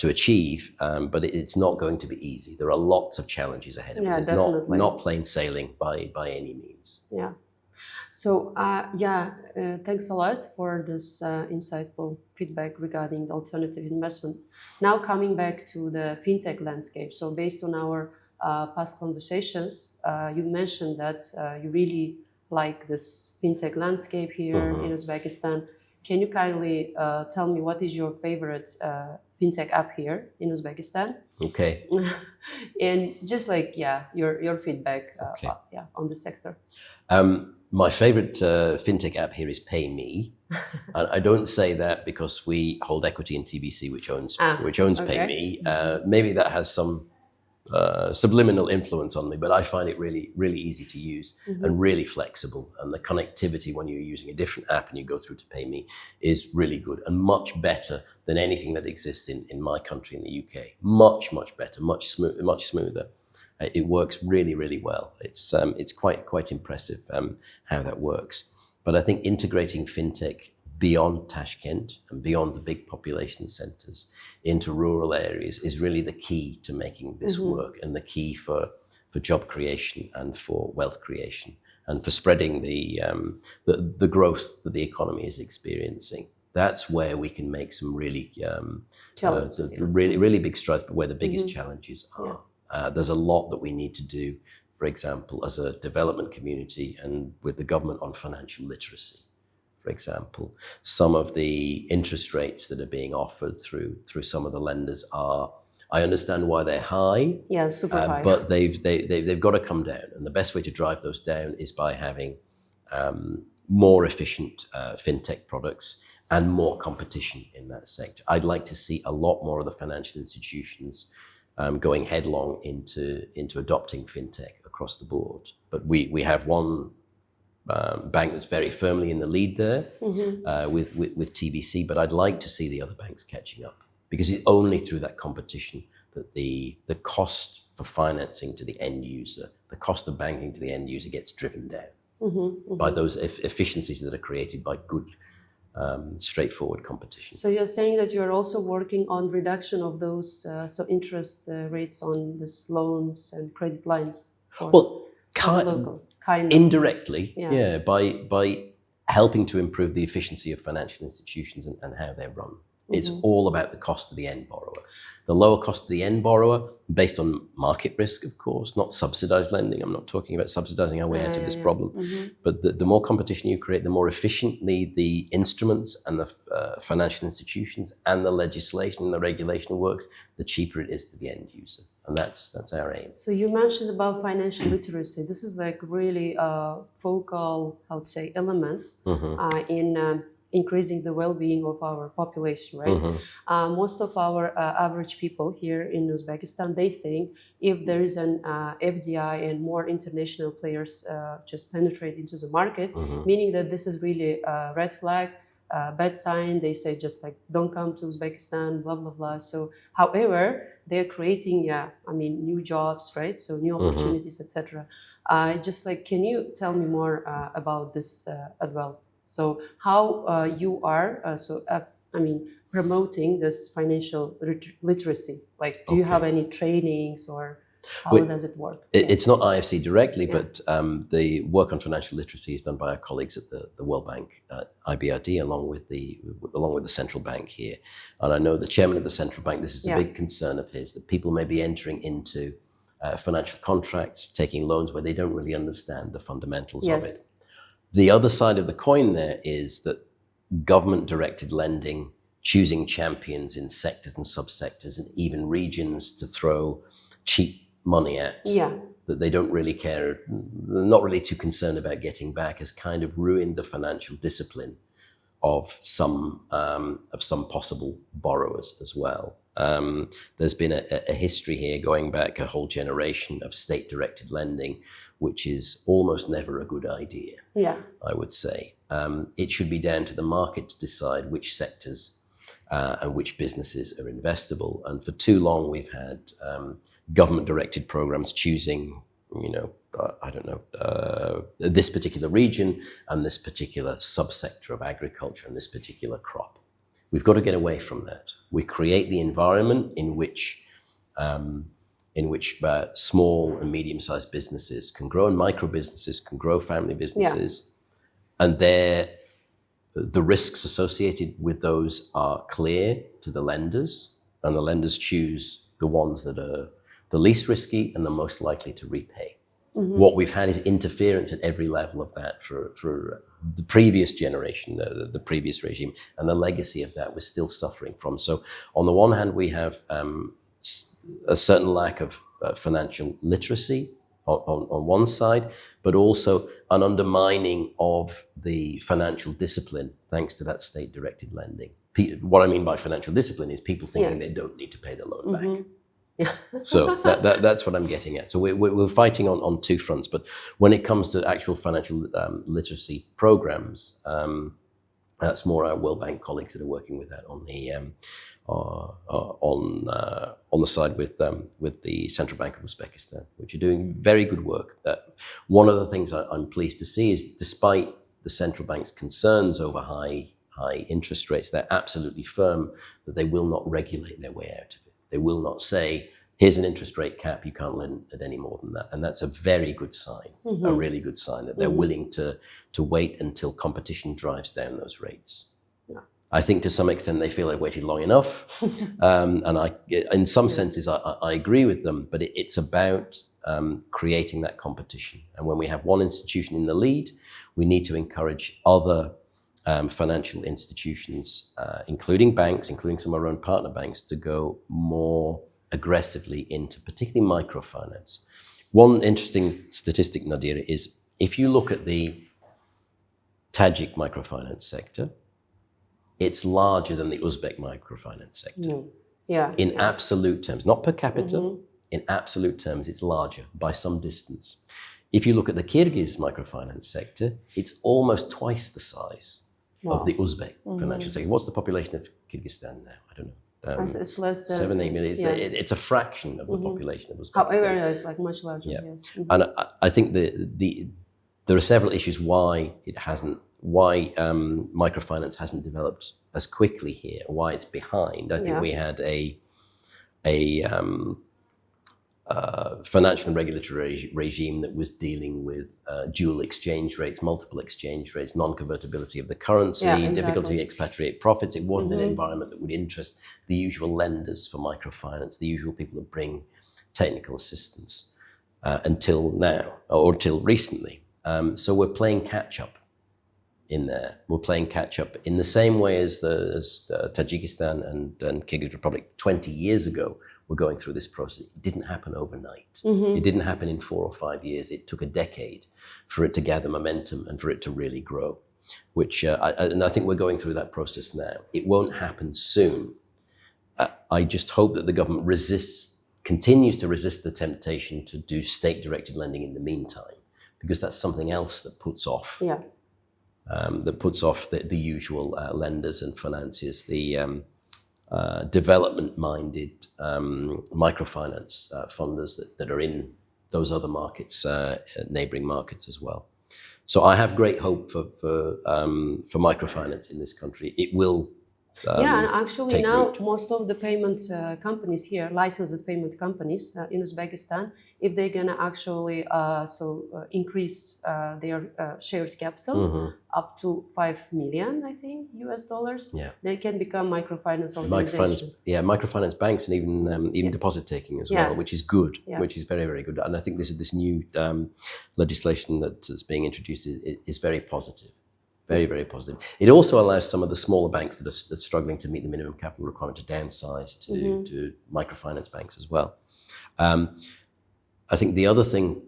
achieve. But it's not going to be easy. There are lots of challenges ahead of us. It's not plain sailing by any means. Yeah. So thanks a lot for this insightful feedback regarding the alternative investment. Now coming back to the fintech landscape. So based on our past conversations, you mentioned that you really like this fintech landscape here in Uzbekistan. Can you kindly tell me what is your favorite Fintech app here in Uzbekistan. Okay. And just like, yeah, your feedback Okay. on the sector. My favorite fintech app here is PayMe. And I don't say that because we hold equity in TBC, which owns Okay. PayMe. Maybe that has some subliminal influence on me, but I find it really, really easy to use and really flexible. And the connectivity when you're using a different app and you go through to PayMe is really good and much better than anything that exists in my country, in the UK. Much, much better, much smoother. It works really, really well. It's quite impressive how that works. But I think integrating fintech beyond Tashkent and beyond the big population centers into rural areas is really the key to making this work, and the key for job creation and for wealth creation and for spreading the growth that the economy is experiencing. That's where we can make some really really big strides, but where the biggest challenges are. There's a lot that we need to do, for example, as a development community and with the government on financial literacy. For example, some of the interest rates that are being offered through some of the lenders are, I understand why they're high. Yeah, super high. But they've got to come down. And the best way to drive those down is by having more efficient fintech products and more competition in that sector. I'd like to see a lot more of the financial institutions going headlong into adopting fintech across the board. But we have one bank that's very firmly in the lead there with TBC, but I'd like to see the other banks catching up, because it's only through that competition that the cost for financing to the end user, the cost of banking to the end user gets driven down by those efficiencies that are created by good, straightforward competition. So you're saying that you're also working on reduction of those interest rates on these loans and credit lines? Well, indirectly, by helping to improve the efficiency of financial institutions and how they're run. It's all about the cost of the end borrower. The lower cost of the end borrower, based on market risk, of course, not subsidized lending. I'm not talking about subsidizing our way out of this problem. But the more competition you create, the more efficiently the instruments and the financial institutions and the legislation and the regulation works, the cheaper it is to the end user. And that's our aim. So you mentioned about financial literacy. This is like really focal, I would say, elements in increasing the well-being of our population, right? Most of our average people here in Uzbekistan, they saying if there is an FDI and more international players just penetrate into the market, meaning that this is really a red flag, bad sign. They say just like, don't come to Uzbekistan, blah, blah, blah. So, however, they're creating, new jobs, right? So new opportunities, etc. Just like, can you tell me more about this as well? So how you are, promoting this financial literacy? Like, do you have any trainings, or how does it work? It's not IFC directly, but the work on financial literacy is done by our colleagues at the World Bank, IBRD, along with the central bank here. And I know the chairman of the central bank, this is a big concern of his, that people may be entering into financial contracts, taking loans where they don't really understand the fundamentals of it. The other side of the coin there is that government-directed lending, choosing champions in sectors and subsectors and even regions to throw cheap money at, that they don't really care, they're not really too concerned about getting back, has kind of ruined the financial discipline of some possible borrowers as well. There's been a history here going back a whole generation of state-directed lending, which is almost never a good idea, I would say. It should be down to the market to decide which sectors and which businesses are investable. And for too long, we've had government-directed programs choosing, this particular region and this particular subsector of agriculture and this particular crop. We've got to get away from that. We create the environment in which small and medium-sized businesses can grow, and micro businesses can grow, family businesses, and the risks associated with those are clear to the lenders, and the lenders choose the ones that are the least risky and the most likely to repay. What we've had is interference at every level of that for the previous generation, the previous regime, and the legacy of that we're still suffering from. So on the one hand, we have a certain lack of financial literacy on one side, but also an undermining of the financial discipline thanks to that state-directed lending. What I mean by financial discipline is people thinking they don't need to pay the loan back. Yeah. So that's what I'm getting at. So we're fighting on two fronts. But when it comes to actual financial literacy programs, that's more our World Bank colleagues that are working with that on the side with the Central Bank of Uzbekistan, which are doing very good work. One of the things I'm pleased to see is, despite the central bank's concerns over high interest rates, they're absolutely firm that they will not regulate their way out of it. They will not say, here's an interest rate cap, you can't lend at any more than that. And that's a very good sign, a really good sign that they're willing to wait until competition drives down those rates. Yeah. I think to some extent they feel they've waited long enough. And in some senses, I agree with them, but it's about creating that competition. And when we have one institution in the lead, we need to encourage other financial institutions, including banks, including some of our own partner banks, to go more aggressively into particularly microfinance. One interesting statistic, Nadir, is if you look at the Tajik microfinance sector, it's larger than the Uzbek microfinance sector. In absolute terms, not per capita, in absolute terms, it's larger by some distance. If you look at the Kyrgyz microfinance sector, it's almost twice the size of the Uzbek financial sector. What's the population of Kyrgyzstan now? I don't know. It's less than 7-8 million. It's a fraction of the population of Uzbekistan. However, it's like much larger. Yeah. Yes. And I think there are several issues why microfinance hasn't developed as quickly here, why it's behind. I think we had a financial and regulatory regime that was dealing with dual exchange rates, multiple exchange rates, non-convertibility of the currency, difficulty to expatriate profits. It wasn't an environment that would interest the usual lenders for microfinance, the usual people that bring technical assistance until now, or until recently. So we're playing catch-up in there. We're playing catch-up in the same way as Tajikistan and Kyrgyz Republic 20 years ago were going through this process. It didn't happen overnight. It didn't happen in 4 or 5 years. It took a decade for it to gather momentum and for it to really grow, which I think we're going through that process now. It won't happen soon. I just hope that the government continues to resist the temptation to do state-directed lending in the meantime, because that's something else that puts off the usual lenders and financiers, the development-minded microfinance funders that are in those other markets, neighboring markets as well. So I have great hope for microfinance in this country. It will and actually now root. most of the payment companies here, licensed payment companies in Uzbekistan, if they're gonna actually increase their shared capital up to 5 million, I think, US dollars, they can become microfinance organizations. Microfinance banks and even deposit taking as well, which is good, which is very, very good. And I think this new legislation that's being introduced is very positive. Very, very positive. It also allows some of the smaller banks that are struggling to meet the minimum capital requirement to downsize to microfinance banks as well. I think the other thing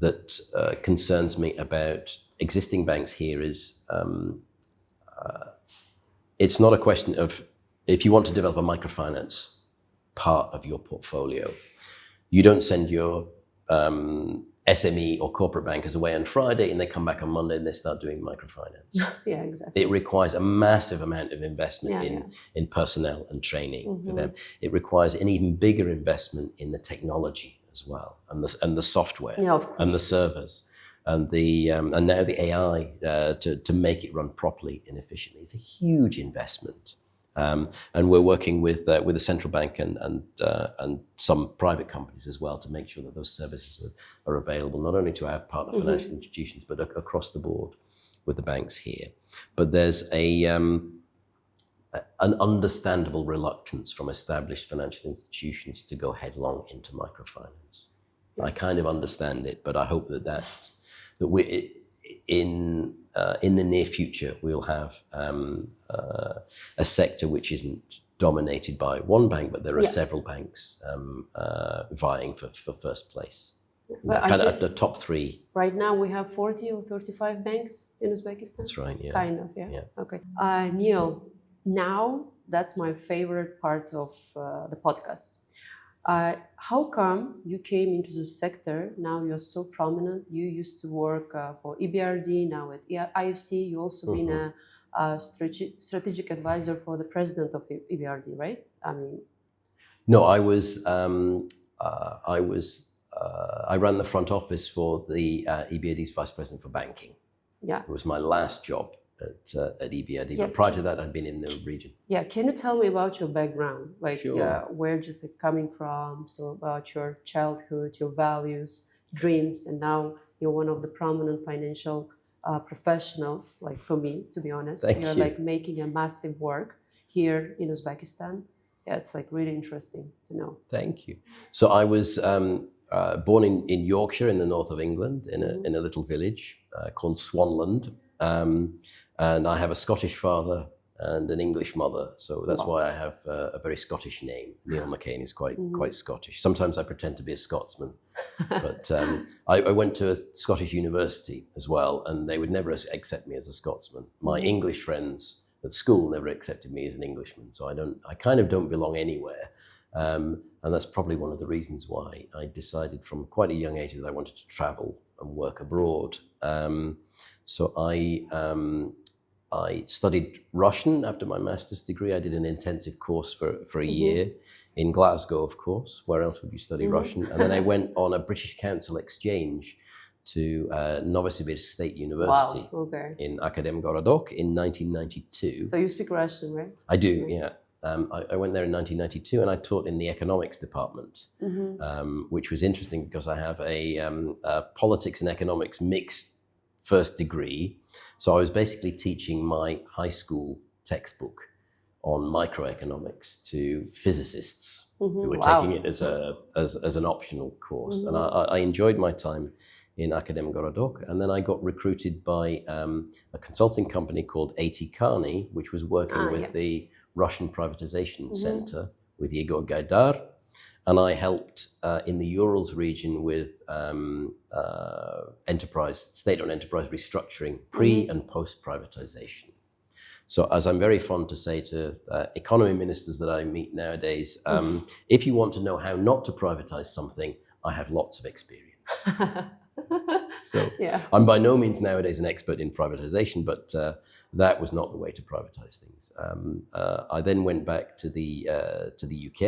that concerns me about existing banks here is it's not a question of, if you want to develop a microfinance part of your portfolio, you don't send your SME or corporate bankers away on Friday and they come back on Monday and they start doing microfinance. Exactly. It requires a massive amount of investment in personnel and training for them. It requires an even bigger investment in the technology as well, and the software and the servers and and now the AI to make it run properly and efficiently. It's a huge investment. And we're working with the central bank and some private companies as well to make sure that those services are available not only to our partner financial institutions but across the board with the banks here. But there's an understandable reluctance from established financial institutions to go headlong into microfinance. I kind of understand it, but I hope that in the near future, we'll have a sector which isn't dominated by one bank, but there are several banks vying for first place. Kind of at the top three. Right now we have 40 or 35 banks in Uzbekistan? That's right, yeah. Kind of, yeah. Okay. Neil, now that's my favorite part of the podcast. How come you came into the sector? Now you're so prominent. You used to work for EBRD, now at IFC. You also been a strategic advisor for the president of EBRD, right? I mean, no, I ran the front office for the EBRD's vice president for banking. Yeah, it was my last job at EBRD. But prior to that, I'd been in the region. Yeah, can you tell me about your background? Like, sure. Where just coming from? So about your childhood, your values, dreams, and now you're one of the prominent financial professionals. Like for me, to be honest, you're like making a massive work here in Uzbekistan. Yeah, it's like really interesting to know. Thank you. So I was born in Yorkshire, in the north of England, in a little village called Swanland. And I have a Scottish father and an English mother, so that's why I have a very Scottish name. Neil McKain is quite Scottish. Sometimes I pretend to be a Scotsman, but I went to a Scottish university as well, and they would never accept me as a Scotsman. My English friends at school never accepted me as an Englishman, so I kind of don't belong anywhere. And that's probably one of the reasons why I decided from quite a young age that I wanted to travel and work abroad. So I studied Russian after my master's degree. I did an intensive course for a year in Glasgow, of course. Where else would you study Russian? And then I went on a British Council exchange to Novosibirsk State University in Akademgorodok in 1992. So you speak Russian, right? I do, yeah. I went there in 1992 and I taught in the economics department, which was interesting because I have a politics and economics mixed first degree. So I was basically teaching my high school textbook on microeconomics to physicists who were taking it as an optional course. And I enjoyed my time in Akademgorodok. And then I got recruited by a consulting company called A.T. Kearney, which was working with the Russian Privatization Center with Igor Gaidar. And I helped in the Urals region with state-owned enterprise restructuring, pre- and post-privatization. So as I'm very fond to say to economy ministers that I meet nowadays, if you want to know how not to privatize something, I have lots of experience. So I'm by no means nowadays an expert in privatization, but that was not the way to privatize things. I then went back to the UK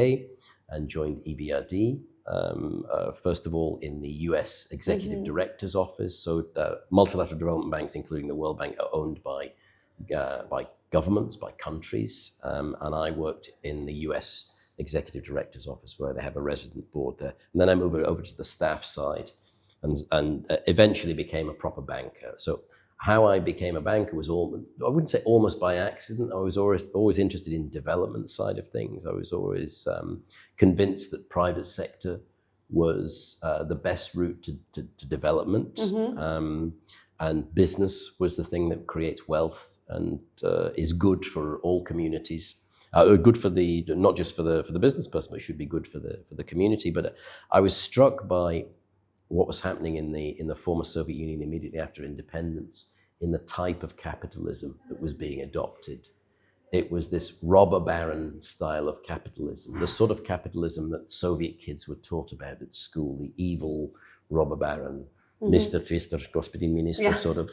and joined EBRD, first of all in the US Executive Director's Office. So multilateral development banks, including the World Bank, are owned by governments, by countries. And I worked in the US Executive Director's Office where they have a resident board there. And then I moved over to the staff side and eventually became a proper banker. So how I became a banker was I wouldn't say almost by accident. I was always interested in development side of things. I was always convinced that private sector was the best route to development. And business was the thing that creates wealth and is good for all communities. Good for not just for the business person, but should be good for the community. But I was struck by what was happening in the former Soviet Union immediately after independence, in the type of capitalism that was being adopted. It was this robber baron style of capitalism, the sort of capitalism that Soviet kids were taught about at school, the evil robber baron, Mr. Twister, Господин Minister sort of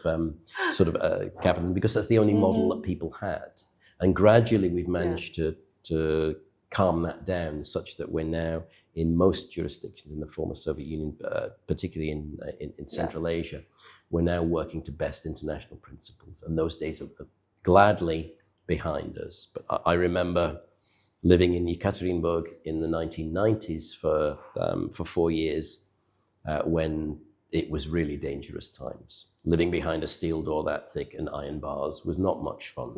capitalism, because that's the only model that people had. And gradually we've managed to calm that down such that we're now in most jurisdictions in the former Soviet Union, particularly in Central Asia, we're now working to best international principles. And those days are gladly behind us. But I remember living in Yekaterinburg in the 1990s for 4 years when it was really dangerous times. Living behind a steel door that thick and iron bars was not much fun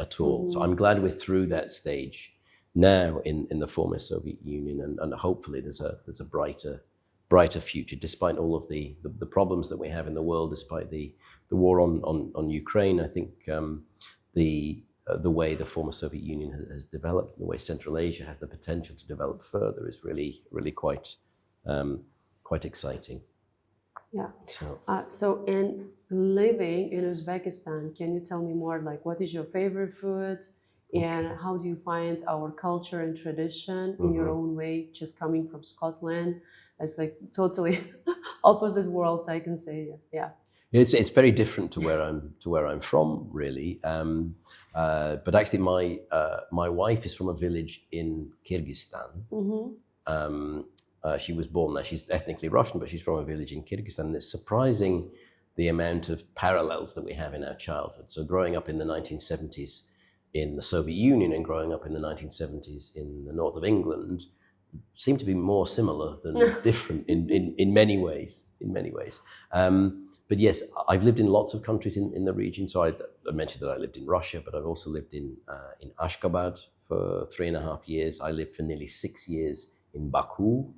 at all. So I'm glad we're through that stage now in the former Soviet Union, and hopefully there's a brighter brighter future, despite all of the problems that we have in the world, despite the war on Ukraine. I think the way the former Soviet Union has developed, the way Central Asia has the potential to develop further, is really quite exciting. Yeah. So in living in Uzbekistan, can you tell me more, like, what is your favorite food, and how do you find our culture and tradition in your own way, just coming from Scotland? It's like totally opposite worlds, I can say. Yeah. It's very different to where I'm from, really. But actually, my wife is from a village in Kyrgyzstan. She was born there. She's ethnically Russian, but she's from a village in Kyrgyzstan. And it's surprising the amount of parallels that we have in our childhood. So growing up in the 1970s in the Soviet Union and growing up in the 1970s in the north of England seem to be more similar than different in many ways. But yes, I've lived in lots of countries in the region. So I mentioned that I lived in Russia, but I've also lived in Ashgabat for 3.5 years. I lived for nearly 6 years in Baku,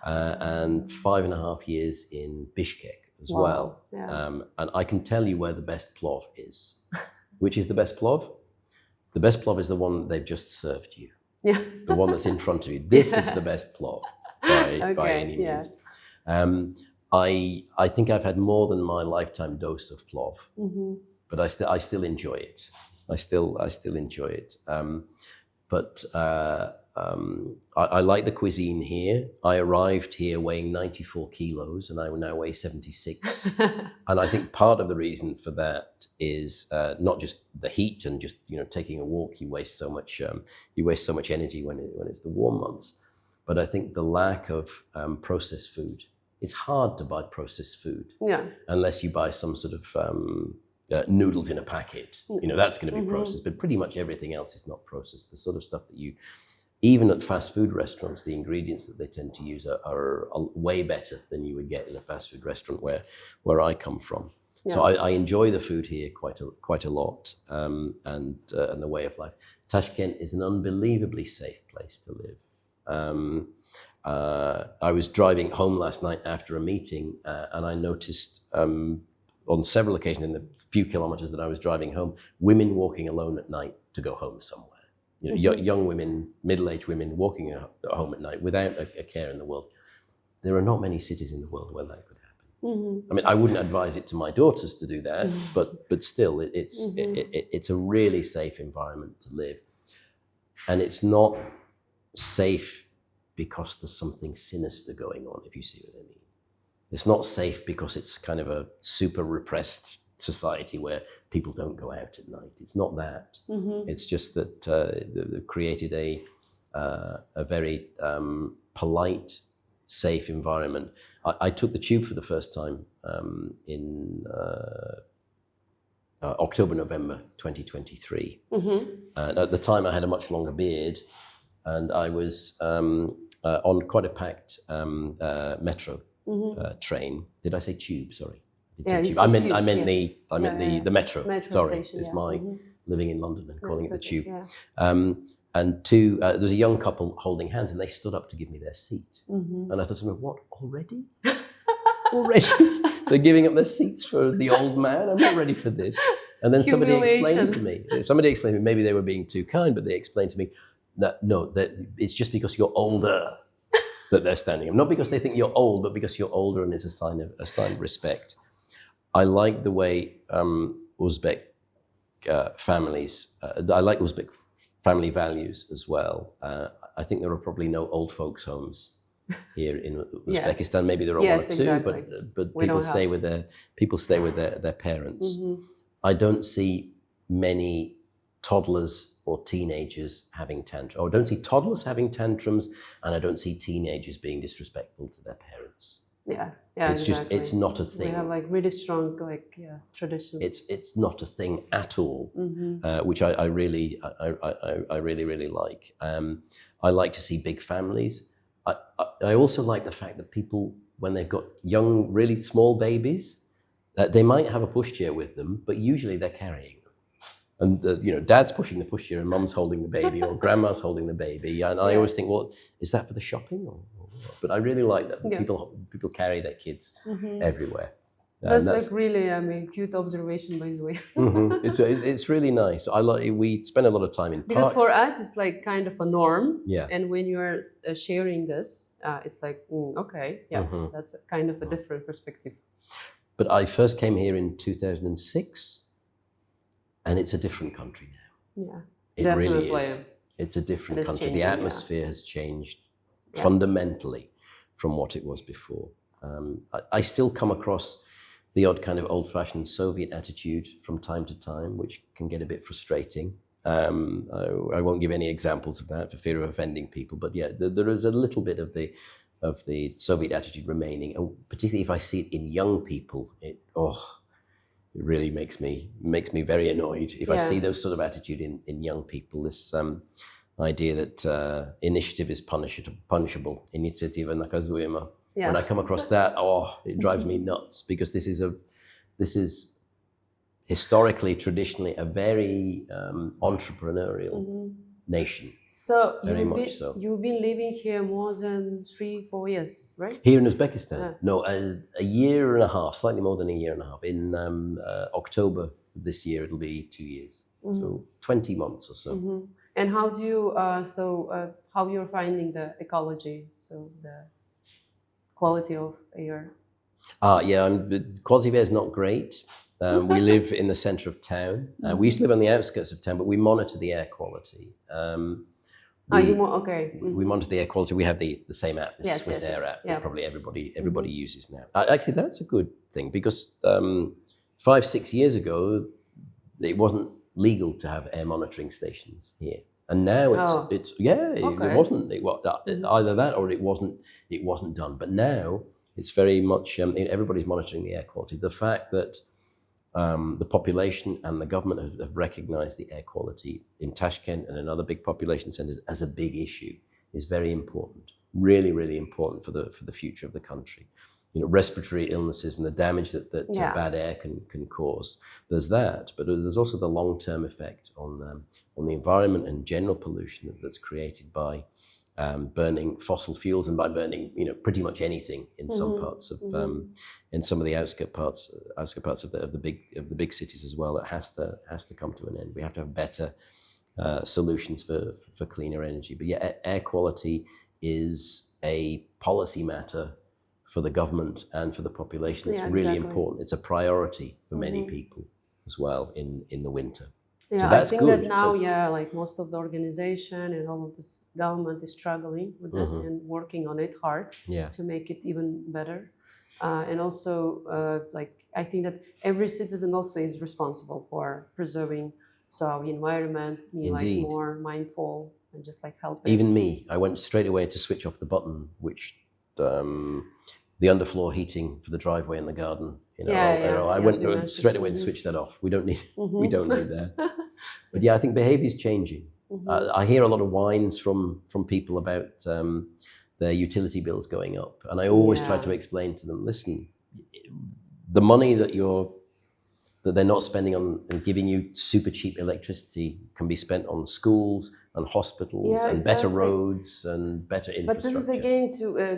and 5.5 years in Bishkek as well. Yeah. And I can tell you where the best plov is. Which is the best plov? The best plov is the one they've just served you. Yeah. The one that's in front of you. This is the best plov by any means. I think I've had more than my lifetime dose of plov, but I still enjoy it. I still enjoy it. I like the cuisine here. I arrived here weighing 94 kilos, and I now weigh 76. And I think part of the reason for that is not just the heat and just taking a walk. You waste so much energy when it's the warm months. But I think the lack of processed food. It's hard to buy processed food unless you buy some sort of noodles in a packet. That's going to be processed, but pretty much everything else is not processed. The sort of stuff that even at fast food restaurants, the ingredients that they tend to use are way better than you would get in a fast food restaurant where I come from. Yeah. So I enjoy the food here quite a lot, and the way of life. Tashkent is an unbelievably safe place to live. I was driving home last night after a meeting, and I noticed on several occasions in the few kilometers that I was driving home, women walking alone at night to go home somewhere. Young women, middle-aged women walking home at night without a care in the world. There are not many cities in the world where that could happen. I mean, I wouldn't advise it to my daughters to do that, but still, it's a really safe environment to live. And it's not safe because there's something sinister going on, if you see what I mean. It's not safe because it's kind of a super repressed society where people don't go out at night. It's not that. It's just that they've created a very polite, safe environment. I took the tube for the first time in October, November 2023. And at the time I had a much longer beard, and I was on quite a packed metro train. Did I say tube? Sorry. Tube. I meant the metro. Sorry, station, it's my living in London and calling it the tube. And there's a young couple holding hands, and they stood up to give me their seat. And I thought to myself, what, already? Already? They're giving up their seats for the old man? I'm not ready for this. And then somebody explained to me, maybe they were being too kind, but they explained to me, that it's just because you're older that they're standing up. Not because they think you're old, but because you're older, and it's a sign of respect. I like the way Uzbek families, I like Uzbek family values as well. I think there are probably no old folks' homes here in Uzbekistan. Maybe there are one or two, but people stay with their parents. I don't see many toddlers or teenagers having tantrums. I don't see toddlers having tantrums, and I don't see teenagers being disrespectful to their parents. It's just, it's not a thing. We have like really strong traditions. It's not a thing at all, which I really like. I like to see big families. I also like the fact that people, when they've got young, really small babies, they might have a pushchair with them, but usually they're carrying them. And dad's pushing the pushchair and mum's holding the baby, or grandma's holding the baby. And I always think, well, is that for the shopping? Or But I really like that Yeah. people carry their kids everywhere. That's like really cute observation, by the way. It's really nice. We spend a lot of time in Because parks. for us, it's like kind of a norm. Yeah. And when you're sharing this, it's like, okay, yeah, that's kind of a different perspective. But I first came here in 2006, and it's a different country now. Yeah, It definitely. really is. It's a different country. changing, The atmosphere has changed fundamentally from what it was before. I still come across the odd kind of old-fashioned Soviet attitude from time to time, which can get a bit frustrating. I won't give any examples of that for fear of offending people, but yeah, there is a little bit of the Soviet attitude remaining, and particularly if I see it in young people, it really makes me very annoyed if I see those sort of attitude in young people. This idea that initiative is punishable, initiative nakazujema. When I come across that, it drives me nuts, because this is historically, traditionally, a very entrepreneurial nation. So very much so. You've been living here more than 3-4 years, right? Here in Uzbekistan? No, a year and a half, slightly more than a year and a half. In October this year, it'll be 2 years. So 20 months or so. And how do you, how you're finding the ecology, so the quality of air? The quality of air is not great. We live in the center of town. We used to live on the outskirts of town, but we monitor the air quality. We monitor the air quality. We have the same app, the Swiss Air app, that probably everybody uses now. Actually, that's a good thing, because 5-6 years ago, it wasn't legal to have air monitoring stations here. And now it wasn't. Either that or it wasn't done. But now it's very much everybody's monitoring the air quality. The fact that the population and the government have recognized the air quality in Tashkent and in other big population centers as a big issue is very important. Really, really important for the future of the country. Respiratory illnesses and the damage that bad air can cause. There's that, but there's also the long-term effect on the environment and general pollution that's created by burning fossil fuels and by burning pretty much anything in some parts of in some of the outskirt parts of the big cities as well. It has to come to an end. We have to have better solutions for cleaner energy. But yeah, air quality is a policy matter for the government and for the population. It's really important. It's a priority for many people as well in the winter. Yeah, so that's I think good. That now, like most of the organization and all of this government is struggling with this and working on it hard to make it even better. And also, I think that every citizen also is responsible for preserving the environment, being more mindful and just helping. Even me, I went straight away to switch off the button, which the underfloor heating for the driveway in the garden. I went straight away and switched that off. We don't need that. But yeah, I think behavior is changing. I hear a lot of whines from people about their utility bills going up, and I always try to explain to them: listen, the money that they're not spending on and giving you super cheap electricity can be spent on schools and hospitals and better roads and better infrastructure. But this is again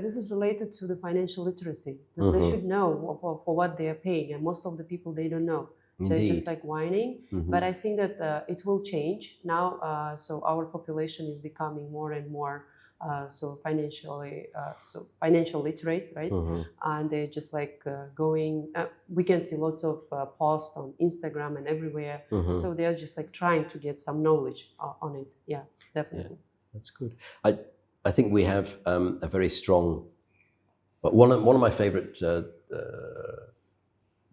this is related to the financial literacy. They should know for what they are paying, and most of the people, they don't know. They're just whining. But I think that it will change now. So our population is becoming more and more financial literate, right? And they're just going. We can see lots of posts on Instagram and everywhere. So they're just trying to get some knowledge on it. Yeah, definitely. Yeah, that's good. I think we have a very strong. One of my favorite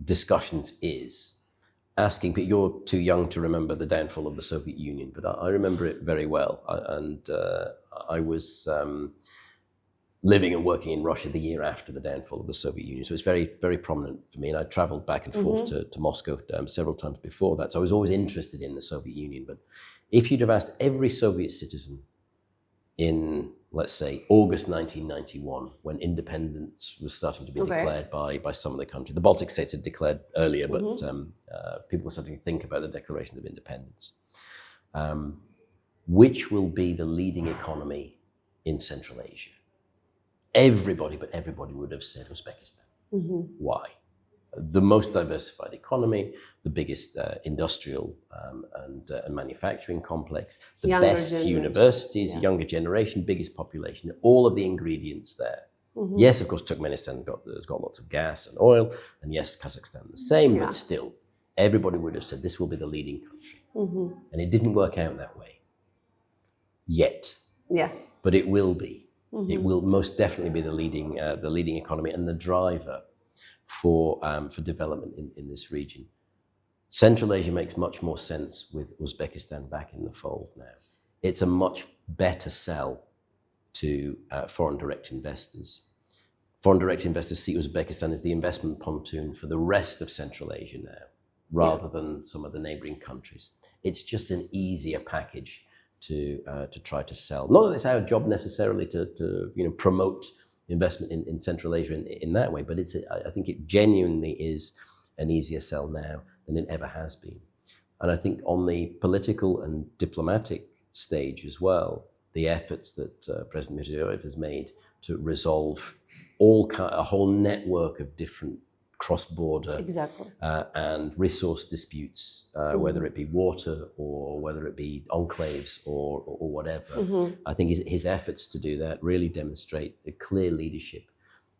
discussions is asking people. You're too young to remember the downfall of the Soviet Union, but I remember it very well. I was living and working in Russia the year after the downfall of the Soviet Union. So it's very, very prominent for me. And I traveled back and forth to Moscow several times before that. So I was always interested in the Soviet Union. But if you'd have asked every Soviet citizen in, let's say, August 1991, when independence was starting to be declared by some of the countries. The Baltic states had declared earlier, but people were starting to think about the Declaration of Independence. Which will be the leading economy in Central Asia? But everybody would have said Uzbekistan. Why? The most diversified economy, the biggest industrial and manufacturing complex, the Younger best generation. universities, younger generation, biggest population, all of the ingredients there. Yes, of course, Turkmenistan has got lots of gas and oil, and yes, Kazakhstan the same, but still, everybody would have said this will be the leading country. And it didn't work out that way yet. Yes. But it will be. It will most definitely be the leading economy and the driver for development in this region. Central Asia makes much more sense with Uzbekistan back in the fold now. It's a much better sell to foreign direct investors. Foreign direct investors see Uzbekistan as the investment pontoon for the rest of Central Asia now, rather than some of the neighboring countries. It's just an easier package to try to sell. Not that it's our job necessarily to promote investment in Central Asia in that way, but I think it genuinely is an easier sell now than it ever has been. And I think on the political and diplomatic stage as well, the efforts that President Mirziyoyev has made to resolve a whole network of different cross-border and resource disputes, whether it be water or whether it be enclaves or whatever. I think his efforts to do that really demonstrate a clear leadership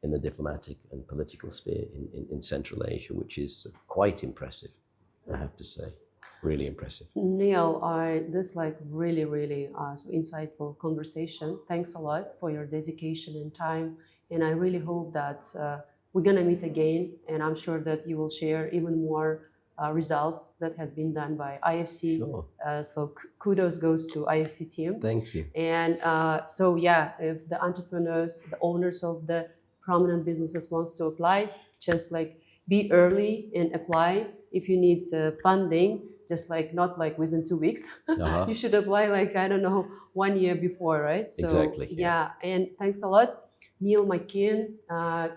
in the diplomatic and political sphere in Central Asia, which is quite impressive, I have to say. Really impressive. Neil, this really, really so insightful conversation. Thanks a lot for your dedication and time. And I really hope that we're going to meet again. And I'm sure that you will share even more results that has been done by IFC. Sure. So kudos goes to IFC team. Thank you. And if the entrepreneurs, the owners of the prominent businesses wants to apply, just be early and apply. If you need funding, just not within 2 weeks, you should apply 1 year before, right? So, exactly. Yeah, and thanks a lot. Neil McKain,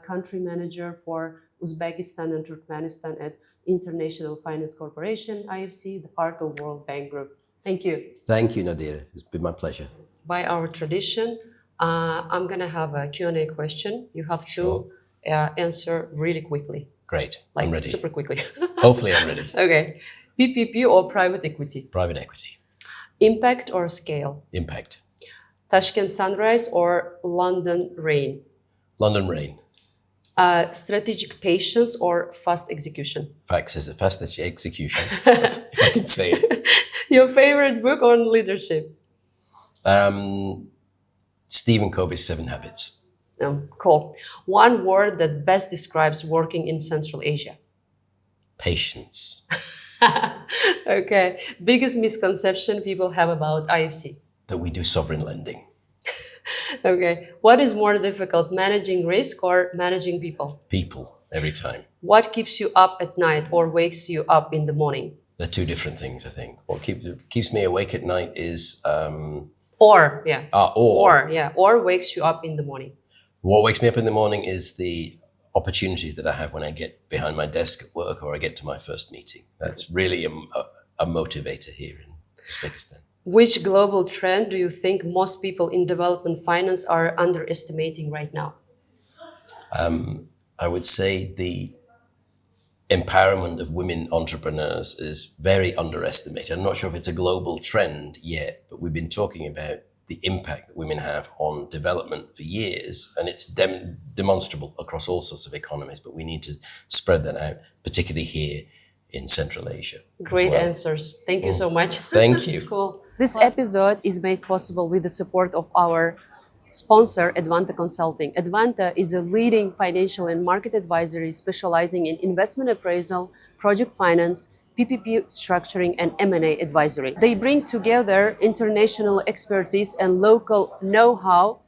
country manager for Uzbekistan and Turkmenistan at International Finance Corporation, IFC, the part of World Bank Group. Thank you. Thank you, Nadira. It's been my pleasure. By our tradition, I'm going to have a Q&A question. You have to answer really quickly. Great. I'm ready. Super quickly. Hopefully I'm ready. Okay. PPP or private equity? Private equity. Impact or scale? Impact. Tashkent sunrise or London rain? London rain. Strategic patience or fast execution? Fast execution, if I can say it. Your favorite book on leadership? Stephen Covey's 7 Habits. Cool. One word that best describes working in Central Asia? Patience. Okay. Biggest misconception people have about IFC? That we do sovereign lending. Okay. What is more difficult, managing risk or managing people? People, every time. What keeps you up at night or wakes you up in the morning? They're two different things, I think. What keeps me awake at night is... Or wakes you up in the morning. What wakes me up in the morning is the opportunities that I have when I get behind my desk at work or I get to my first meeting. That's really a motivator here in Uzbekistan. Which global trend do you think most people in development finance are underestimating right now? I would say the empowerment of women entrepreneurs is very underestimated. I'm not sure if it's a global trend yet, but we've been talking about the impact that women have on development for years, and it's demonstrable across all sorts of economies, but we need to spread that out, particularly here in Central Asia. Great answers. Thank you so much. Thank you. Cool. This episode is made possible with the support of our sponsor, Addvanta Consulting. Addvanta is a leading financial and market advisory specializing in investment appraisal, project finance, PPP structuring, and M&A advisory. They bring together international expertise and local know-how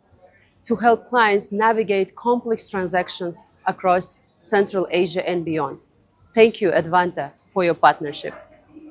to help clients navigate complex transactions across Central Asia and beyond. Thank you, Addvanta, for your partnership.